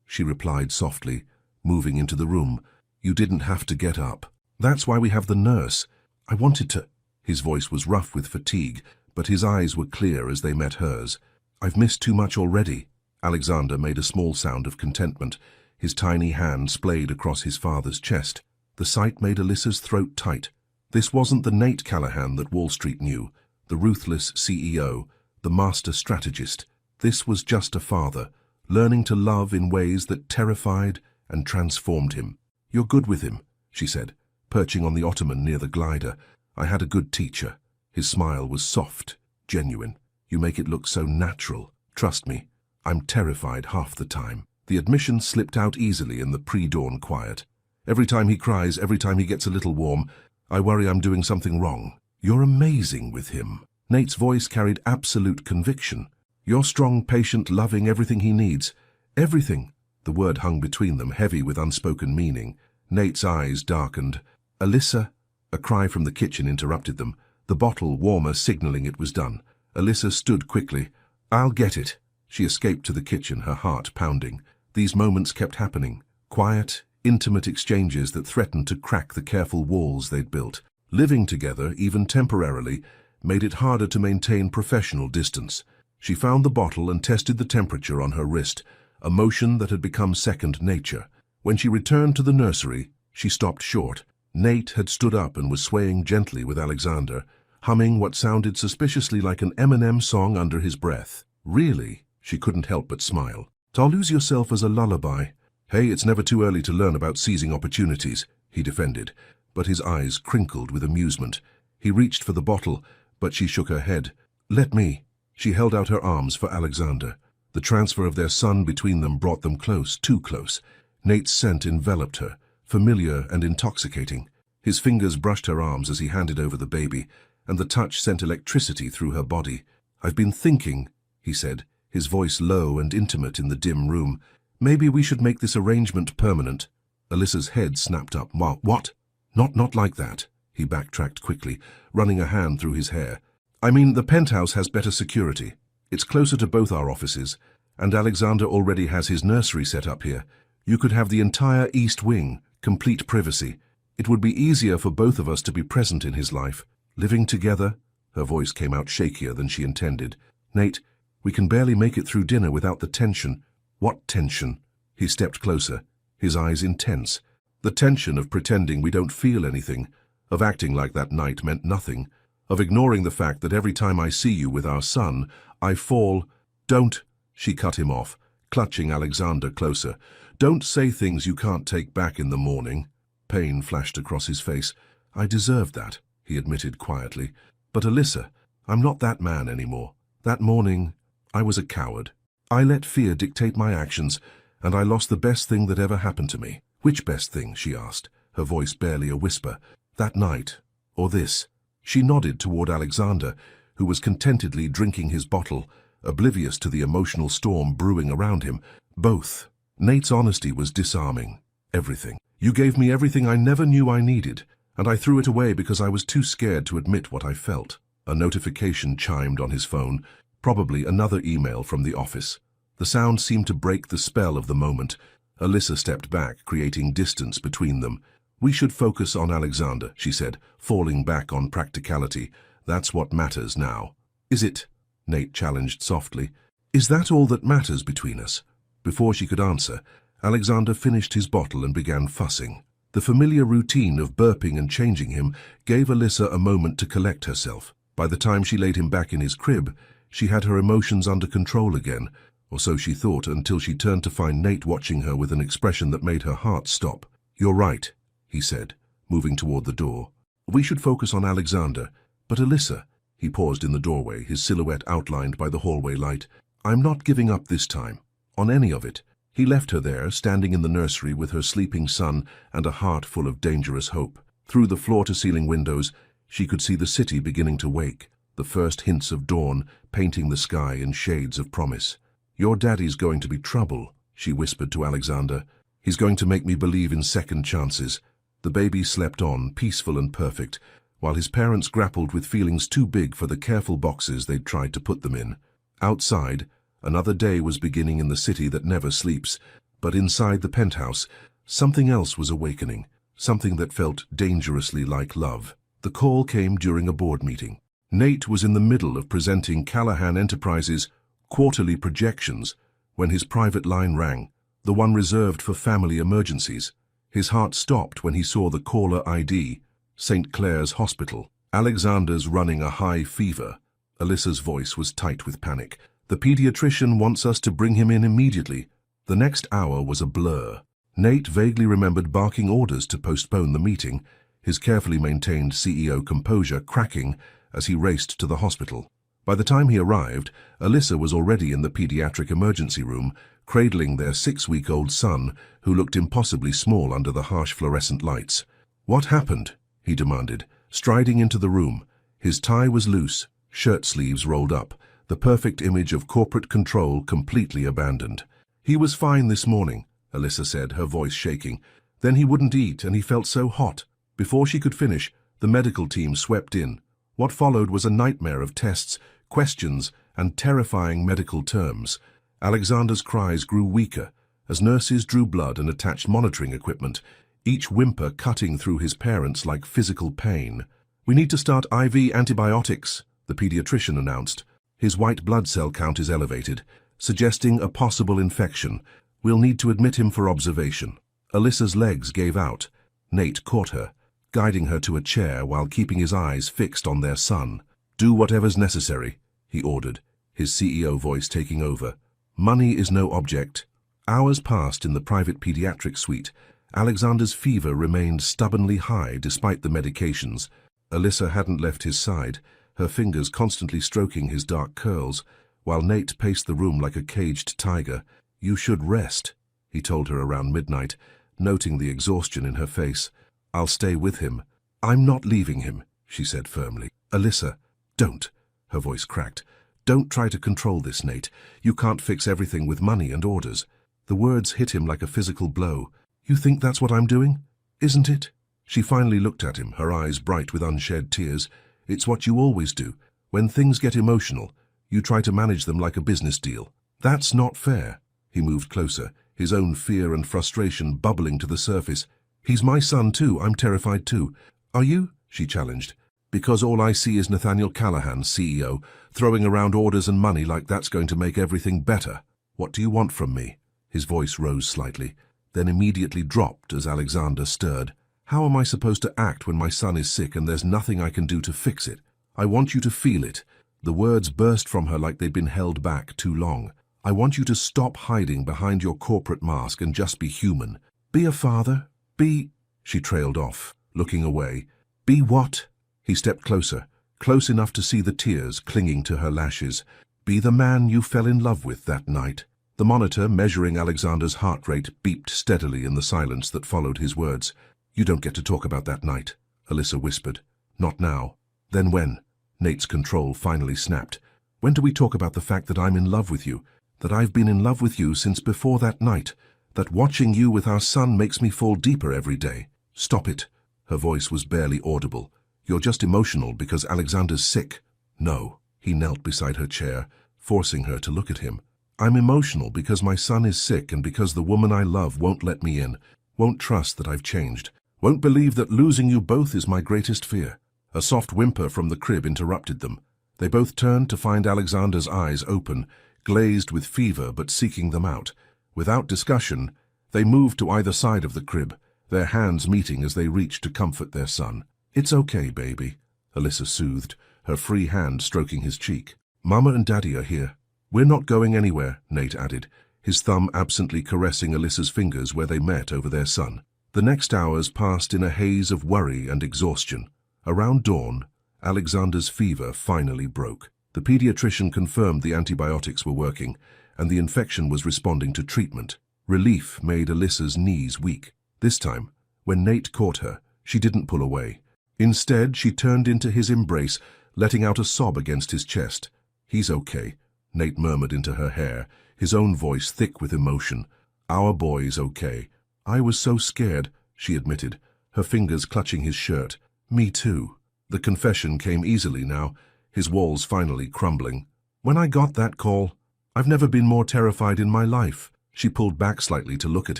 she replied softly, moving into the room. "You didn't have to get up. That's why we have the nurse. I wanted to—" His voice was rough with fatigue, but his eyes were clear as they met hers. "I've missed too much already." Alexander made a small sound of contentment. His tiny hand splayed across his father's chest. The sight made Alyssa's throat tight. This wasn't the Nate Callahan that Wall Street knew, the ruthless CEO, the master strategist. This was just a father, learning to love in ways that terrified and transformed him. "You're good with him," she said, perching on the ottoman near the glider. "I had a good teacher." His smile was soft, genuine. You make it look so natural. Trust me, I'm terrified half the time." The admission slipped out easily in the pre-dawn quiet. "Every time he cries, every time he gets a little warm, I worry I'm doing something wrong." "You're amazing with him." Nate's voice carried absolute conviction. "You're strong, patient, loving, everything he needs. Everything." The word hung between them, heavy with unspoken meaning. Nate's eyes darkened. "Alyssa?" A cry from the kitchen interrupted them, the bottle warmer signaling it was done. Alyssa stood quickly. "I'll get it." She escaped to the kitchen, her heart pounding. These moments kept happening. Quiet, intimate exchanges that threatened to crack the careful walls they'd built. Living together, even temporarily, made it harder to maintain professional distance. She found the bottle and tested the temperature on her wrist, a motion that had become second nature. When she returned to the nursery, she stopped short. Nate had stood up and was swaying gently with Alexander, humming what sounded suspiciously like an Eminem song under his breath. "Really?" She couldn't help but smile. "I'll lose yourself as a lullaby." "Hey, it's never too early to learn about seizing opportunities," he defended, but his eyes crinkled with amusement. He reached for the bottle, but she shook her head. "Let me." She held out her arms for Alexander. The transfer of their son between them brought them close, too close. Nate's scent enveloped her, familiar and intoxicating. His fingers brushed her arms as he handed over the baby, and the touch sent electricity through her body. "I've been thinking," he said, his voice low and intimate in the dim room. "Maybe we should make this arrangement permanent." Alyssa's head snapped up. "What? Not like that." He backtracked quickly, running a hand through his hair. "I mean, the penthouse has better security. It's closer to both our offices, and Alexander already has his nursery set up here. You could have the entire East Wing, complete privacy. It would be easier for both of us to be present in his life. Living together," her voice came out shakier than she intended. "Nate, we can barely make it through dinner without the tension." "What tension?" He stepped closer, his eyes intense. "The tension of pretending we don't feel anything, of acting like that night meant nothing, of ignoring the fact that every time I see you with our son, I fall." "Don't," she cut him off, clutching Alexander closer. "Don't say things you can't take back in the morning." Pain flashed across his face. "I deserved that," he admitted quietly. "But Alyssa, I'm not that man anymore. That morning, I was a coward. I let fear dictate my actions, and I lost the best thing that ever happened to me." "Which best thing?" she asked, her voice barely a whisper. "That night, or this?" She nodded toward Alexander, who was contentedly drinking his bottle, oblivious to the emotional storm brewing around him. "Both." Nate's honesty was disarming. "Everything. You gave me everything I never knew I needed, and I threw it away because I was too scared to admit what I felt." A notification chimed on his phone, probably another email from the office. The sound seemed to break the spell of the moment. Alyssa stepped back, creating distance between them. "We should focus on Alexander," she said, falling back on practicality. "That's what matters now." "Is it?" Nate challenged softly. "Is that all that matters between us?" Before she could answer, Alexander finished his bottle and began fussing. The familiar routine of burping and changing him gave Alyssa a moment to collect herself. By the time she laid him back in his crib, she had her emotions under control again, or so she thought, until she turned to find Nate watching her with an expression that made her heart stop. "You're right," he said, moving toward the door. "We should focus on Alexander. But Alyssa," he paused in the doorway, his silhouette outlined by the hallway light, "I'm not giving up this time, on any of it." He left her there, standing in the nursery with her sleeping son and a heart full of dangerous hope. Through the floor-to-ceiling windows, she could see the city beginning to wake, the first hints of dawn painting the sky in shades of promise. "Your daddy's going to be trouble," she whispered to Alexander. "He's going to make me believe in second chances." The baby slept on, peaceful and perfect, while his parents grappled with feelings too big for the careful boxes they'd tried to put them in. Outside, another day was beginning in the city that never sleeps, but inside the penthouse, something else was awakening, something that felt dangerously like love. The call came during a board meeting. Nate was in the middle of presenting Callahan Enterprises' quarterly projections when his private line rang, the one reserved for family emergencies. His heart stopped when he saw the caller ID, St. Clair's Hospital. "Alexander's running a high fever." Alyssa's voice was tight with panic. "The pediatrician wants us to bring him in immediately." The next hour was a blur. Nate vaguely remembered barking orders to postpone the meeting, his carefully maintained CEO composure cracking as he raced to the hospital. By the time he arrived, Alyssa was already in the pediatric emergency room, cradling their 6-week-old son, who looked impossibly small under the harsh fluorescent lights. "What happened?" he demanded, striding into the room. His tie was loose, shirt sleeves rolled up, the perfect image of corporate control completely abandoned. "He was fine this morning," Alyssa said, her voice shaking. "Then he wouldn't eat, and he felt so hot." Before she could finish, the medical team swept in. What followed was a nightmare of tests, questions, and terrifying medical terms. Alexander's cries grew weaker as nurses drew blood and attached monitoring equipment, each whimper cutting through his parents like physical pain. "We need to start IV antibiotics," the pediatrician announced. His white blood cell count is elevated, suggesting a possible infection. "We'll need to admit him for observation." Alyssa's legs gave out. Nate caught her, guiding her to a chair while keeping his eyes fixed on their son. "Do whatever's necessary," he ordered, his CEO voice taking over. "Money is no object." Hours passed in the private pediatric suite. Alexander's fever remained stubbornly high despite the medications. Alyssa hadn't left his side, her fingers constantly stroking his dark curls, while Nate paced the room like a caged tiger. "You should rest," he told her around midnight, noting the exhaustion in her face. "I'll stay with him." "I'm not leaving him," she said firmly. "Alyssa, don't." Her voice cracked. "Don't try to control this, Nate. You can't fix everything with money and orders." The words hit him like a physical blow. "You think that's what I'm doing? Isn't it?" She finally looked at him, her eyes bright with unshed tears. "It's what you always do. When things get emotional, you try to manage them like a business deal." "That's not fair." He moved closer, his own fear and frustration bubbling to the surface. "He's my son too. I'm terrified too." "Are you?" she challenged. "Because all I see is Nathaniel Callahan, CEO, throwing around orders and money like that's going to make everything better. What do you want from me?" His voice rose slightly, then immediately dropped as Alexander stirred. "How am I supposed to act when my son is sick and there's nothing I can do to fix it? I want you to feel it." The words burst from her like they'd been held back too long. "I want you to stop hiding behind your corporate mask and just be human. Be a father. Be—" She trailed off, looking away. "Be what?" He stepped closer, close enough to see the tears clinging to her lashes. "Be the man you fell in love with that night." The monitor, measuring Alexander's heart rate, beeped steadily in the silence that followed his words. "You don't get to talk about that night," Alyssa whispered. "Not now." "Then when?" Nate's control finally snapped. "When do we talk about the fact that I'm in love with you? That I've been in love with you since before that night? That watching you with our son makes me fall deeper every day?" "Stop it." Her voice was barely audible. "You're just emotional because Alexander's sick." "No." He knelt beside her chair, forcing her to look at him. "I'm emotional because my son is sick and because the woman I love won't let me in, won't trust that I've changed, won't believe that losing you both is my greatest fear." A soft whimper from the crib interrupted them. They both turned to find Alexander's eyes open, glazed with fever but seeking them out. Without discussion, they moved to either side of the crib, their hands meeting as they reached to comfort their son. "It's okay, baby," Alyssa soothed, her free hand stroking his cheek. "Mama and Daddy are here." "We're not going anywhere," Nate added, his thumb absently caressing Alyssa's fingers where they met over their son. The next hours passed in a haze of worry and exhaustion. Around dawn, Alexander's fever finally broke. The pediatrician confirmed the antibiotics were working, and the infection was responding to treatment. Relief made Alyssa's knees weak. This time, when Nate caught her, she didn't pull away. Instead, she turned into his embrace, letting out a sob against his chest. "He's okay," Nate murmured into her hair, his own voice thick with emotion. "Our boy's okay." "I was so scared," she admitted, her fingers clutching his shirt. "Me too." The confession came easily now, his walls finally crumbling. "When I got that call, I've never been more terrified in my life." She pulled back slightly to look at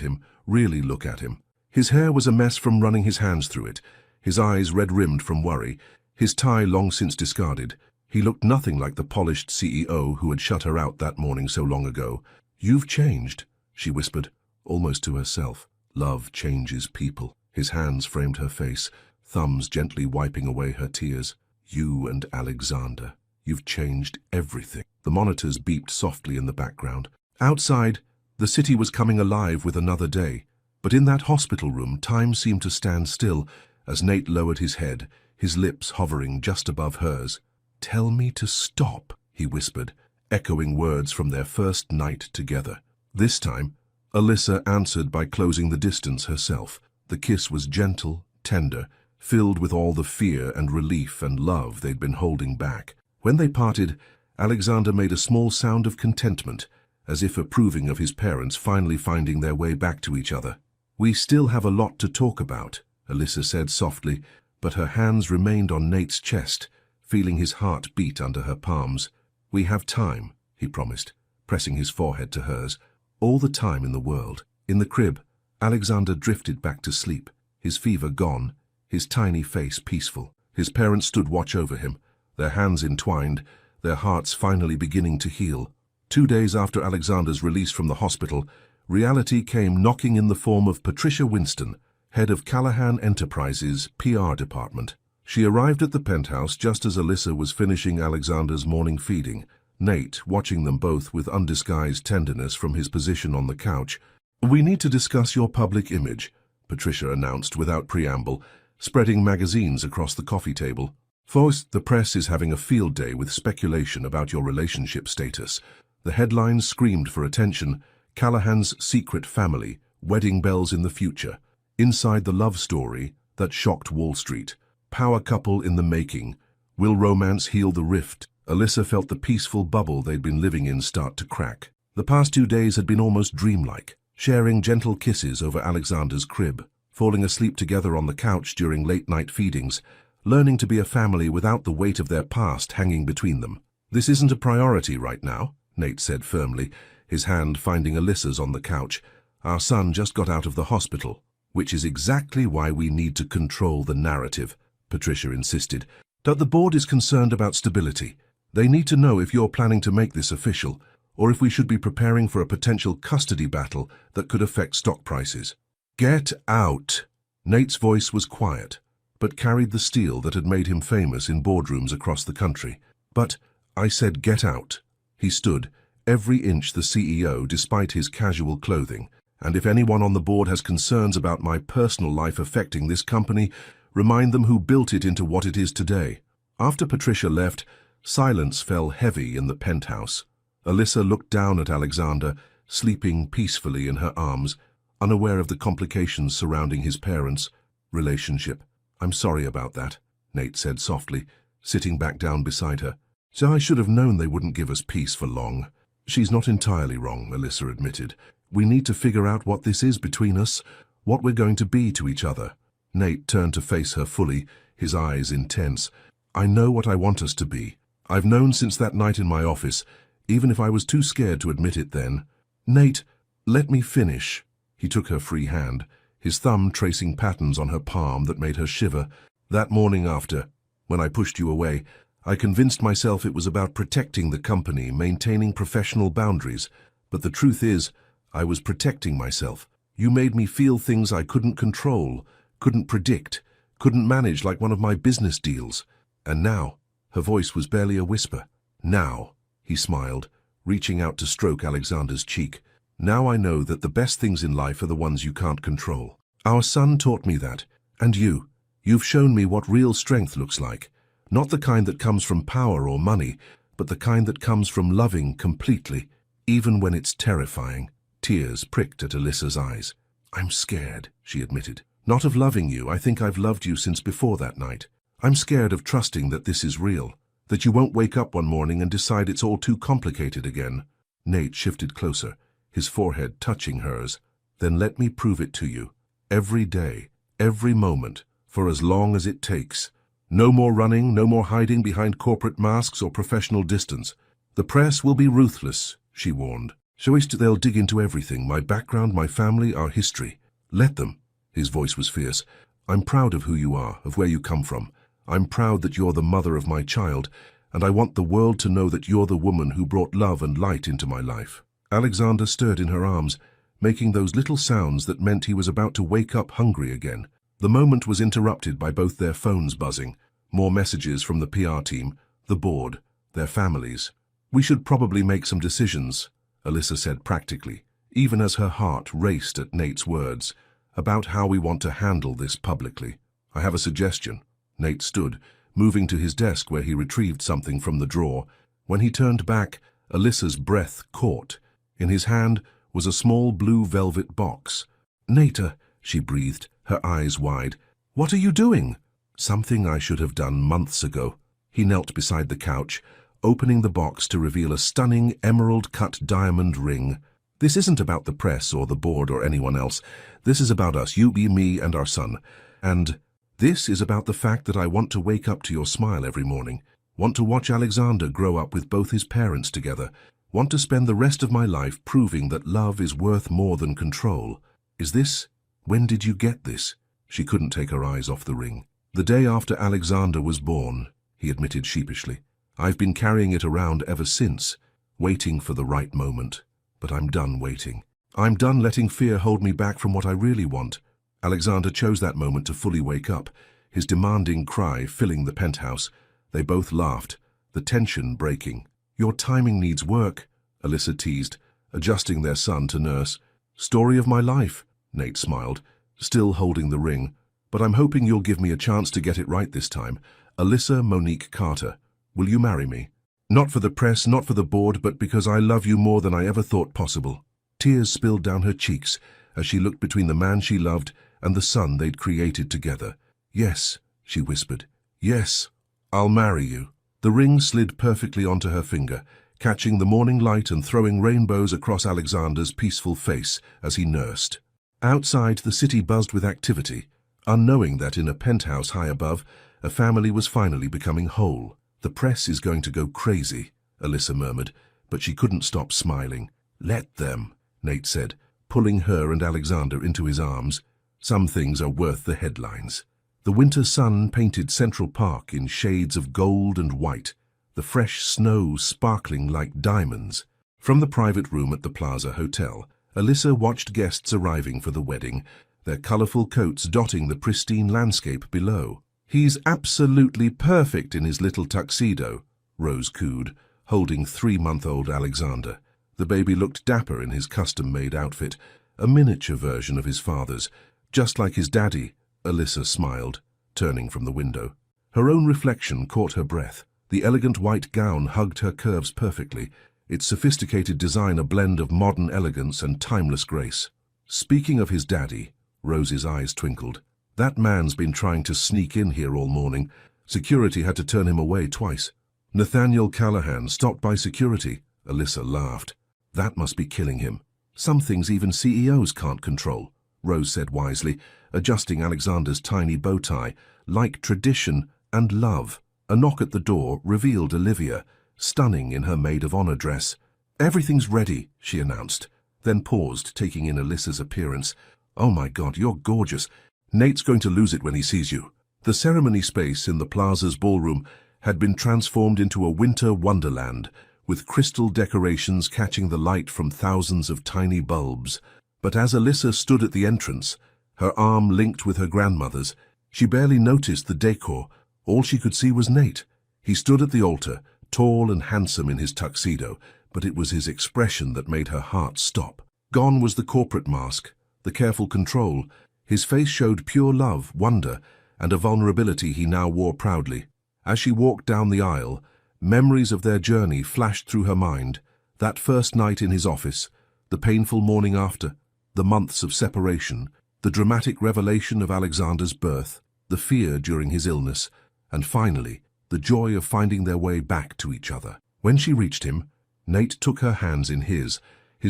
him, really look at him. His hair was a mess from running his hands through it, his eyes red-rimmed from worry, his tie long since discarded. He looked nothing like the polished CEO who had shut her out that morning so long ago. "You've changed," she whispered, almost to herself. Love changes people. His hands framed her face, thumbs gently wiping away her tears. "You and Alexander. You've changed everything." The monitors beeped softly in the background. Outside, the city was coming alive with another day. But in that hospital room, time seemed to stand still as Nate lowered his head, his lips hovering just above hers. "Tell me to stop," he whispered, echoing words from their first night together. This time, Alyssa answered by closing the distance herself. The kiss was gentle, tender, filled with all the fear and relief and love they'd been holding back. When they parted, Alexander made a small sound of contentment, as if approving of his parents finally finding their way back to each other. "We still have a lot to talk about," Alyssa said softly, but her hands remained on Nate's chest, feeling his heart beat under her palms. "We have time," he promised, pressing his forehead to hers. "All the time in the world." In the crib, Alexander drifted back to sleep, his fever gone, his tiny face peaceful. His parents stood watch over him, their hands entwined, their hearts finally beginning to heal. 2 days after Alexander's release from the hospital, reality came knocking in the form of Patricia Winston, head of Callahan Enterprises' PR department. She arrived at the penthouse just as Alyssa was finishing Alexander's morning feeding, Nate watching them both with undisguised tenderness from his position on the couch. "We need to discuss your public image," Patricia announced without preamble, spreading magazines across the coffee table. "First, the press is having a field day with speculation about your relationship status." The headlines screamed for attention: Callahan's secret family, wedding bells in the future, inside the love story that shocked Wall Street, power couple in the making, will romance heal the rift? Alyssa felt the peaceful bubble they'd been living in start to crack. The past 2 days had been almost dreamlike, sharing gentle kisses over Alexander's crib, falling asleep together on the couch during late-night feedings, learning to be a family without the weight of their past hanging between them. "This isn't a priority right now," Nate said firmly, his hand finding Alyssa's on the couch. "Our son just got out of the hospital." "Which is exactly why we need to control the narrative," Patricia insisted. "That the board is concerned about stability. They need to know if you're planning to make this official, or if we should be preparing for a potential custody battle that could affect stock prices." "Get out!" Nate's voice was quiet, but carried the steel that had made him famous in boardrooms across the country. "But I said get out." He stood, every inch the CEO despite his casual clothing. "And if anyone on the board has concerns about my personal life affecting this company, remind them who built it into what it is today." After Patricia left, silence fell heavy in the penthouse. Alyssa looked down at Alexander, sleeping peacefully in her arms, unaware of the complications surrounding his parents' relationship. "I'm sorry about that," Nate said softly, sitting back down beside her. "So I should have known they wouldn't give us peace for long." "She's not entirely wrong," Alyssa admitted. "We need to figure out what this is between us, what we're going to be to each other." Nate turned to face her fully, his eyes intense. "I know what I want us to be. I've known since that night in my office, even if I was too scared to admit it then." "Nate, let me finish." He took her free hand, his thumb tracing patterns on her palm that made her shiver. "That morning after, when I pushed you away, I convinced myself it was about protecting the company, maintaining professional boundaries. But the truth is, I was protecting myself. You made me feel things I couldn't control, couldn't predict, couldn't manage like one of my business deals. And now," her voice was barely a whisper, "now," he smiled, reaching out to stroke Alexander's cheek, "now I know that the best things in life are the ones you can't control. Our son taught me that, and you've shown me what real strength looks like. Not the kind that comes from power or money, but the kind that comes from loving completely, even when it's terrifying." Tears pricked at Alyssa's eyes. "I'm scared," she admitted. "Not of loving you. I think I've loved you since before that night. I'm scared of trusting that this is real, that you won't wake up one morning and decide it's all too complicated again." Nate shifted closer, his forehead touching hers. "Then let me prove it to you. Every day, every moment, for as long as it takes. No more running, no more hiding behind corporate masks or professional distance. The press will be ruthless," she warned. "They'll dig into everything, my background, my family, our history. Let them." His voice was fierce. "I'm proud of who you are, of where you come from. I'm proud that you're the mother of my child, and I want the world to know that you're the woman who brought love and light into my life." Alexander stirred in her arms, making those little sounds that meant he was about to wake up hungry again. The moment was interrupted by both their phones buzzing, more messages from the PR team, the board, their families. "We should probably make some decisions," Alyssa said practically, even as her heart raced at Nate's words, "about how we want to handle this publicly. I have a suggestion." Nate stood, moving to his desk where he retrieved something from the drawer. When he turned back, Alyssa's breath caught. In his hand was a small blue velvet box. "Nate," she breathed, her eyes wide. "What are you doing?" "Something I should have done months ago." He knelt beside the couch, opening the box to reveal a stunning emerald-cut diamond ring. "This isn't about the press or the board or anyone else. This is about us, you, me, and our son. And this is about the fact that I want to wake up to your smile every morning. Want to watch Alexander grow up with both his parents together. Want to spend the rest of my life proving that love is worth more than control. Is this? When did you get this?" She couldn't take her eyes off the ring. "The day after Alexander was born," he admitted sheepishly. "I've been carrying it around ever since, waiting for the right moment. But I'm done waiting. I'm done letting fear hold me back from what I really want." Alexander chose that moment to fully wake up, his demanding cry filling the penthouse. They both laughed, the tension breaking. "Your timing needs work," Alyssa teased, adjusting their son to nurse. "Story of my life," Nate smiled, still holding the ring. "But I'm hoping you'll give me a chance to get it right this time. Alyssa Monique Carter, will you marry me? Not for the press, not for the board, but because I love you more than I ever thought possible." Tears spilled down her cheeks as she looked between the man she loved and the son they'd created together. "Yes," she whispered. "Yes, I'll marry you." The ring slid perfectly onto her finger, catching the morning light and throwing rainbows across Alexander's peaceful face as he nursed. Outside, the city buzzed with activity, unknowing that in a penthouse high above, a family was finally becoming whole. "The press is going to go crazy," Alyssa murmured, but she couldn't stop smiling. "Let them," Nate said, pulling her and Alexander into his arms. "Some things are worth the headlines." The winter sun painted Central Park in shades of gold and white, the fresh snow sparkling like diamonds. From the private room at the Plaza Hotel, Alyssa watched guests arriving for the wedding, their colorful coats dotting the pristine landscape below. "He's absolutely perfect in his little tuxedo," Rose cooed, holding 3-month-old Alexander. The baby looked dapper in his custom-made outfit, a miniature version of his father's, just like his daddy. Alyssa smiled, turning from the window. Her own reflection caught her breath. The elegant white gown hugged her curves perfectly, its sophisticated design a blend of modern elegance and timeless grace. "Speaking of his daddy," Rose's eyes twinkled, "that man's been trying to sneak in here all morning. Security had to turn him away twice." "Nathaniel Callahan stopped by security," Alyssa laughed. "That must be killing him. Some things even CEOs can't control," Rose said wisely, adjusting Alexander's tiny bow tie, like tradition and love. A knock at the door revealed Olivia, stunning in her maid-of-honor dress. "Everything's ready," she announced, then paused, taking in Alyssa's appearance. "Oh my God, you're gorgeous. Nate's going to lose it when he sees you." The ceremony space in the plaza's ballroom had been transformed into a winter wonderland, with crystal decorations catching the light from thousands of tiny bulbs. But as Alyssa stood at the entrance, her arm linked with her grandmother's, she barely noticed the decor. All she could see was Nate. He stood at the altar, tall and handsome in his tuxedo, but it was his expression that made her heart stop. Gone was the corporate mask, the careful control. His face showed pure love, wonder, and a vulnerability he now wore proudly. As she walked down the aisle, memories of their journey flashed through her mind. That first night in his office, the painful morning after, the months of separation, the dramatic revelation of Alexander's birth, the fear during his illness, and finally, the joy of finding their way back to each other. When she reached him, Nate took her hands in his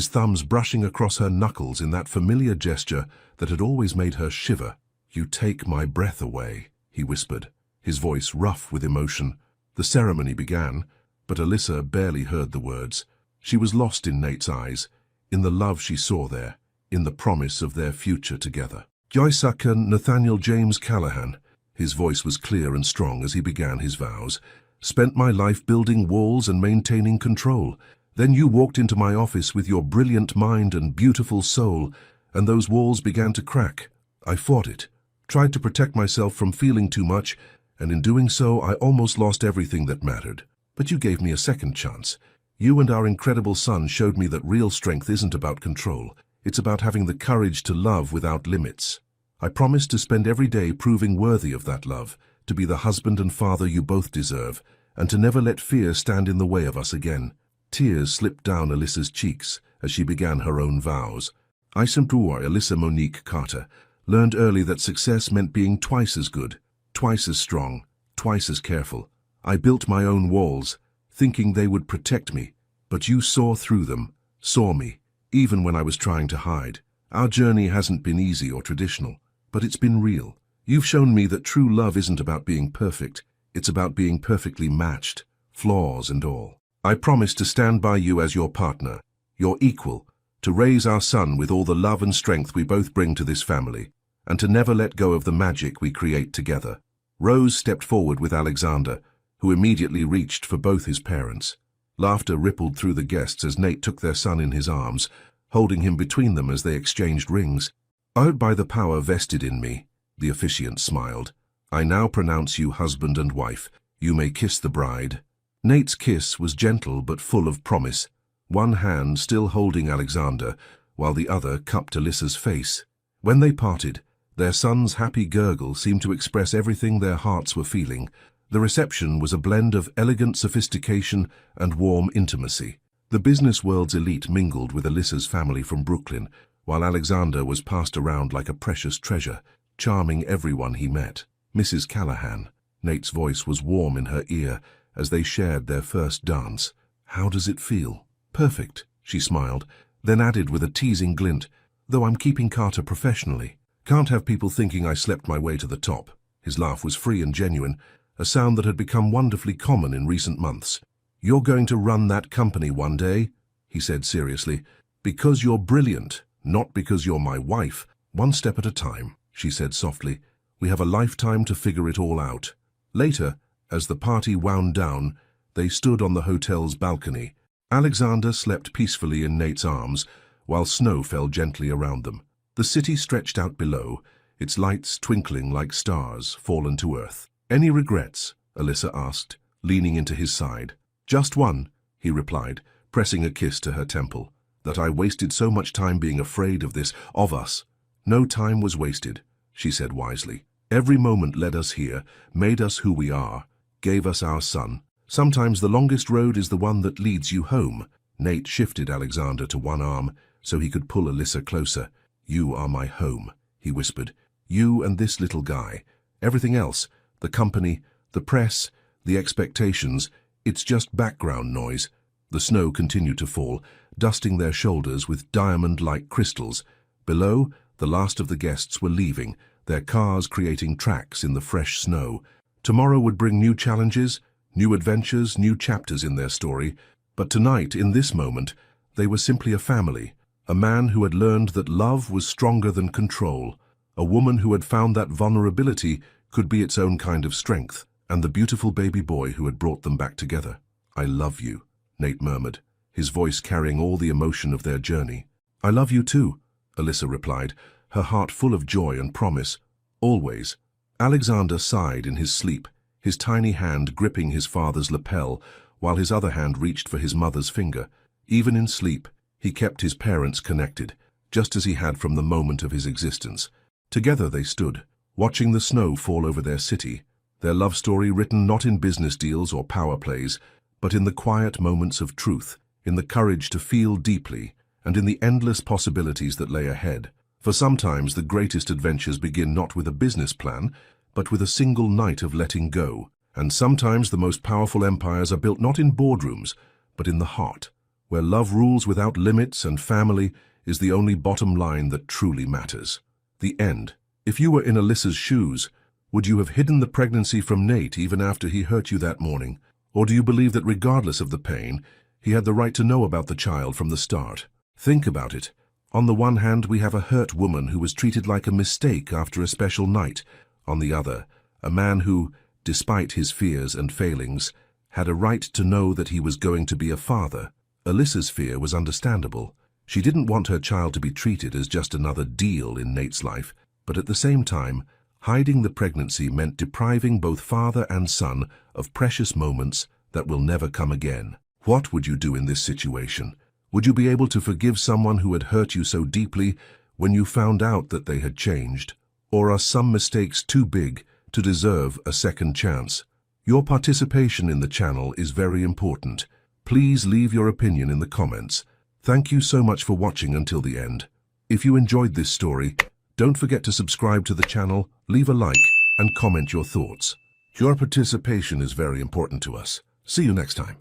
thumbs brushing across her knuckles in that familiar gesture that had always made her shiver. "You take my breath away," he whispered, his voice rough with emotion. The ceremony began, but Alyssa barely heard the words. She was lost in Nate's eyes, in the love she saw there, in the promise of their future together. "Joysaker Nathaniel James Callahan," his voice was clear and strong as he began his vows, "spent my life building walls and maintaining control. Then you walked into my office with your brilliant mind and beautiful soul, and those walls began to crack. I fought it, tried to protect myself from feeling too much, and in doing so I almost lost everything that mattered. But you gave me a second chance. You and our incredible son showed me that real strength isn't about control. It's about having the courage to love without limits. I promised to spend every day proving worthy of that love, to be the husband and father you both deserve, and to never let fear stand in the way of us again. Tears slipped down Alyssa's cheeks as she began her own vows. I, Alyssa Monique Carter, learned early that success meant being twice as good, twice as strong, twice as careful. I built my own walls, thinking they would protect me, but you saw through them, saw me, even when I was trying to hide. Our journey hasn't been easy or traditional, but it's been real. You've shown me that true love isn't about being perfect, it's about being perfectly matched, flaws and all. I promise to stand by you as your partner, your equal, to raise our son with all the love and strength we both bring to this family, and to never let go of the magic we create together. Rose stepped forward with Alexander, who immediately reached for both his parents. Laughter rippled through the guests as Nate took their son in his arms, holding him between them as they exchanged rings. "Owed by the power vested in me," the officiant smiled, "I now pronounce you husband and wife. You may kiss the bride." Nate's kiss was gentle but full of promise, one hand still holding Alexander, while the other cupped Alyssa's face. When they parted, their son's happy gurgle seemed to express everything their hearts were feeling. The reception was a blend of elegant sophistication and warm intimacy. The business world's elite mingled with Alyssa's family from Brooklyn, while Alexander was passed around like a precious treasure, charming everyone he met. "Mrs. Callahan," Nate's voice was warm in her ear as they shared their first dance. "How does it feel?" "Perfect," she smiled, then added with a teasing glint, "though I'm keeping Carter professionally. Can't have people thinking I slept my way to the top." His laugh was free and genuine, a sound that had become wonderfully common in recent months. "You're going to run that company one day," he said seriously, "because you're brilliant, not because you're my wife. One step at a time," she said softly. "We have a lifetime to figure it all out." Later, as the party wound down, they stood on the hotel's balcony. Alexander slept peacefully in Nate's arms, while snow fell gently around them. The city stretched out below, its lights twinkling like stars fallen to earth. "Any regrets?" Alyssa asked, leaning into his side. "Just one," he replied, pressing a kiss to her temple. "That I wasted so much time being afraid of this, of us." "No time was wasted," she said wisely. "Every moment led us here, made us who we are, gave us our son. Sometimes the longest road is the one that leads you home." Nate shifted Alexander to one arm so he could pull Alyssa closer. "You are my home," he whispered. "You and this little guy. Everything else, the company, the press, the expectations, it's just background noise." The snow continued to fall, dusting their shoulders with diamond-like crystals. Below, the last of the guests were leaving, their cars creating tracks in the fresh snow. Tomorrow would bring new challenges, new adventures, new chapters in their story. But tonight, in this moment, they were simply a family. A man who had learned that love was stronger than control. A woman who had found that vulnerability could be its own kind of strength. And the beautiful baby boy who had brought them back together. "I love you," Nate murmured, his voice carrying all the emotion of their journey. "I love you too," Alyssa replied, her heart full of joy and promise. "Always." Alexander sighed in his sleep, his tiny hand gripping his father's lapel, while his other hand reached for his mother's finger. Even in sleep, he kept his parents connected, just as he had from the moment of his existence. Together they stood, watching the snow fall over their city, their love story written not in business deals or power plays, but in the quiet moments of truth, in the courage to feel deeply, and in the endless possibilities that lay ahead. For sometimes the greatest adventures begin not with a business plan, but with a single night of letting go. And sometimes the most powerful empires are built not in boardrooms, but in the heart, where love rules without limits and family is the only bottom line that truly matters. The end. If you were in Alyssa's shoes, would you have hidden the pregnancy from Nate even after he hurt you that morning? Or do you believe that regardless of the pain, he had the right to know about the child from the start? Think about it. On the one hand, we have a hurt woman who was treated like a mistake after a special night. On the other, a man who, despite his fears and failings, had a right to know that he was going to be a father. Alyssa's fear was understandable. She didn't want her child to be treated as just another deal in Nate's life, but at the same time, hiding the pregnancy meant depriving both father and son of precious moments that will never come again. What would you do in this situation? Would you be able to forgive someone who had hurt you so deeply when you found out that they had changed? Or are some mistakes too big to deserve a second chance? Your participation in the channel is very important. Please leave your opinion in the comments. Thank you so much for watching until the end. If you enjoyed this story, don't forget to subscribe to the channel, leave a like, and comment your thoughts. Your participation is very important to us. See you next time.